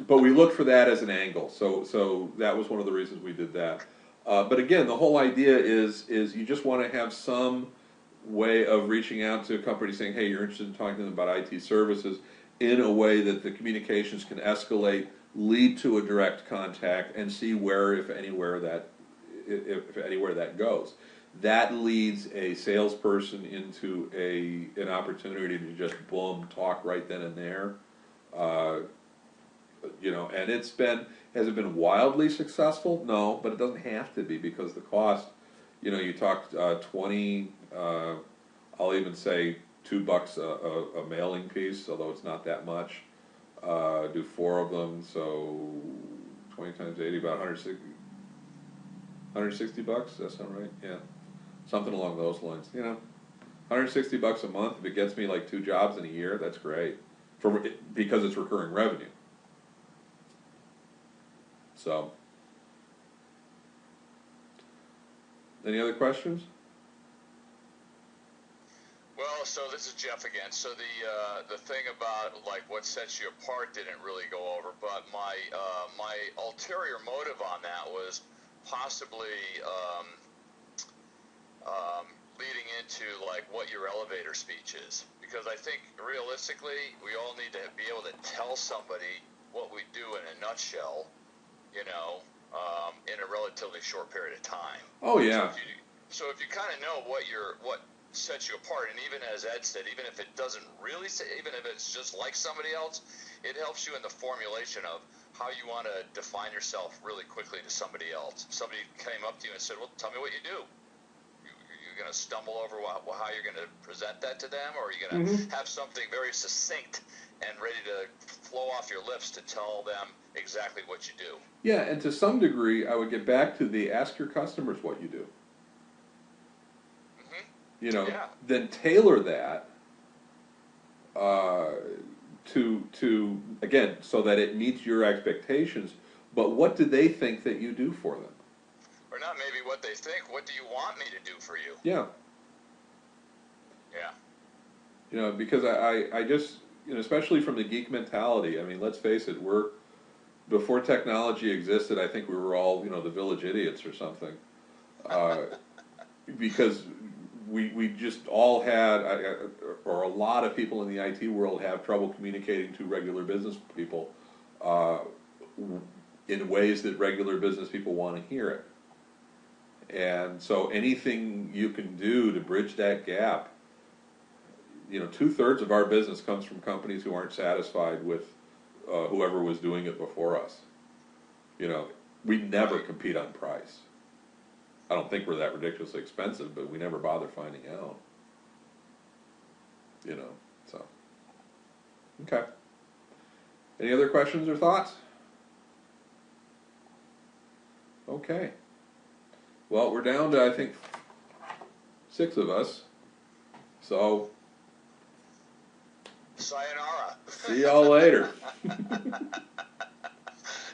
S1: But we look for that as an angle, so that was one of the reasons we did that. But again, the whole idea is you just want to have some way of reaching out to a company saying, hey, you're interested in talking to them about IT services in a way that the communications can escalate, lead to a direct contact, and see where, if anywhere that goes. That leads a salesperson into an opportunity to just boom, talk right then and there. And has it been wildly successful? No, but it doesn't have to be, because the cost, you talked 20, I'll even say $2 a mailing piece, although it's not that much. Do 4 of them, so 20 times 80, about 160 $160. That sound right? Yeah, something along those lines. $160 a month. If it gets me like 2 jobs in a year, that's great. Because it's recurring revenue. So, any other questions?
S4: Well, so this is Jeff again. So the thing about like what sets you apart didn't really go over, but my ulterior motive on that was possibly leading into like what your elevator speech is, because I think realistically we all need to be able to tell somebody what we do in a nutshell, in a relatively short period of time.
S1: Oh yeah.
S4: So if you kind of know what sets you apart, and even as Ed said, even if it doesn't really say, even if it's just like somebody else, it helps you in the formulation of how you want to define yourself really quickly to somebody else. Somebody came up to you and said, well, tell me what you do. You're going to stumble over how you're going to present that to them, or are you going to have something very succinct and ready to flow off your lips to tell them exactly what you do?
S1: Yeah, and to some degree, I would get back to the ask your customers what you do. Then tailor that to again, so that it meets your expectations. But what do they think that you do for them?
S4: Or not maybe what they think. What do you want me to do for you?
S1: Yeah.
S4: Yeah.
S1: Because I just, especially from the geek mentality. I mean, let's face it. Before technology existed, I think we were all, the village idiots or something. Because we just all had, or a lot of people in the IT world have trouble communicating to regular business people in ways that regular business people want to hear it. And so anything you can do to bridge that gap, 2/3 of our business comes from companies who aren't satisfied with whoever was doing it before us. We never compete on price. I don't think we're that ridiculously expensive, but we never bother finding out. So. Okay. Any other questions or thoughts? Okay. Well, we're down to, I think, 6 of us. So.
S4: Sayonara.
S1: See y'all later.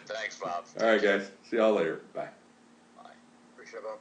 S4: Thanks, Bob.
S1: All right, guys. See y'all later. Bye.
S4: Bye.
S2: Appreciate it, Bob.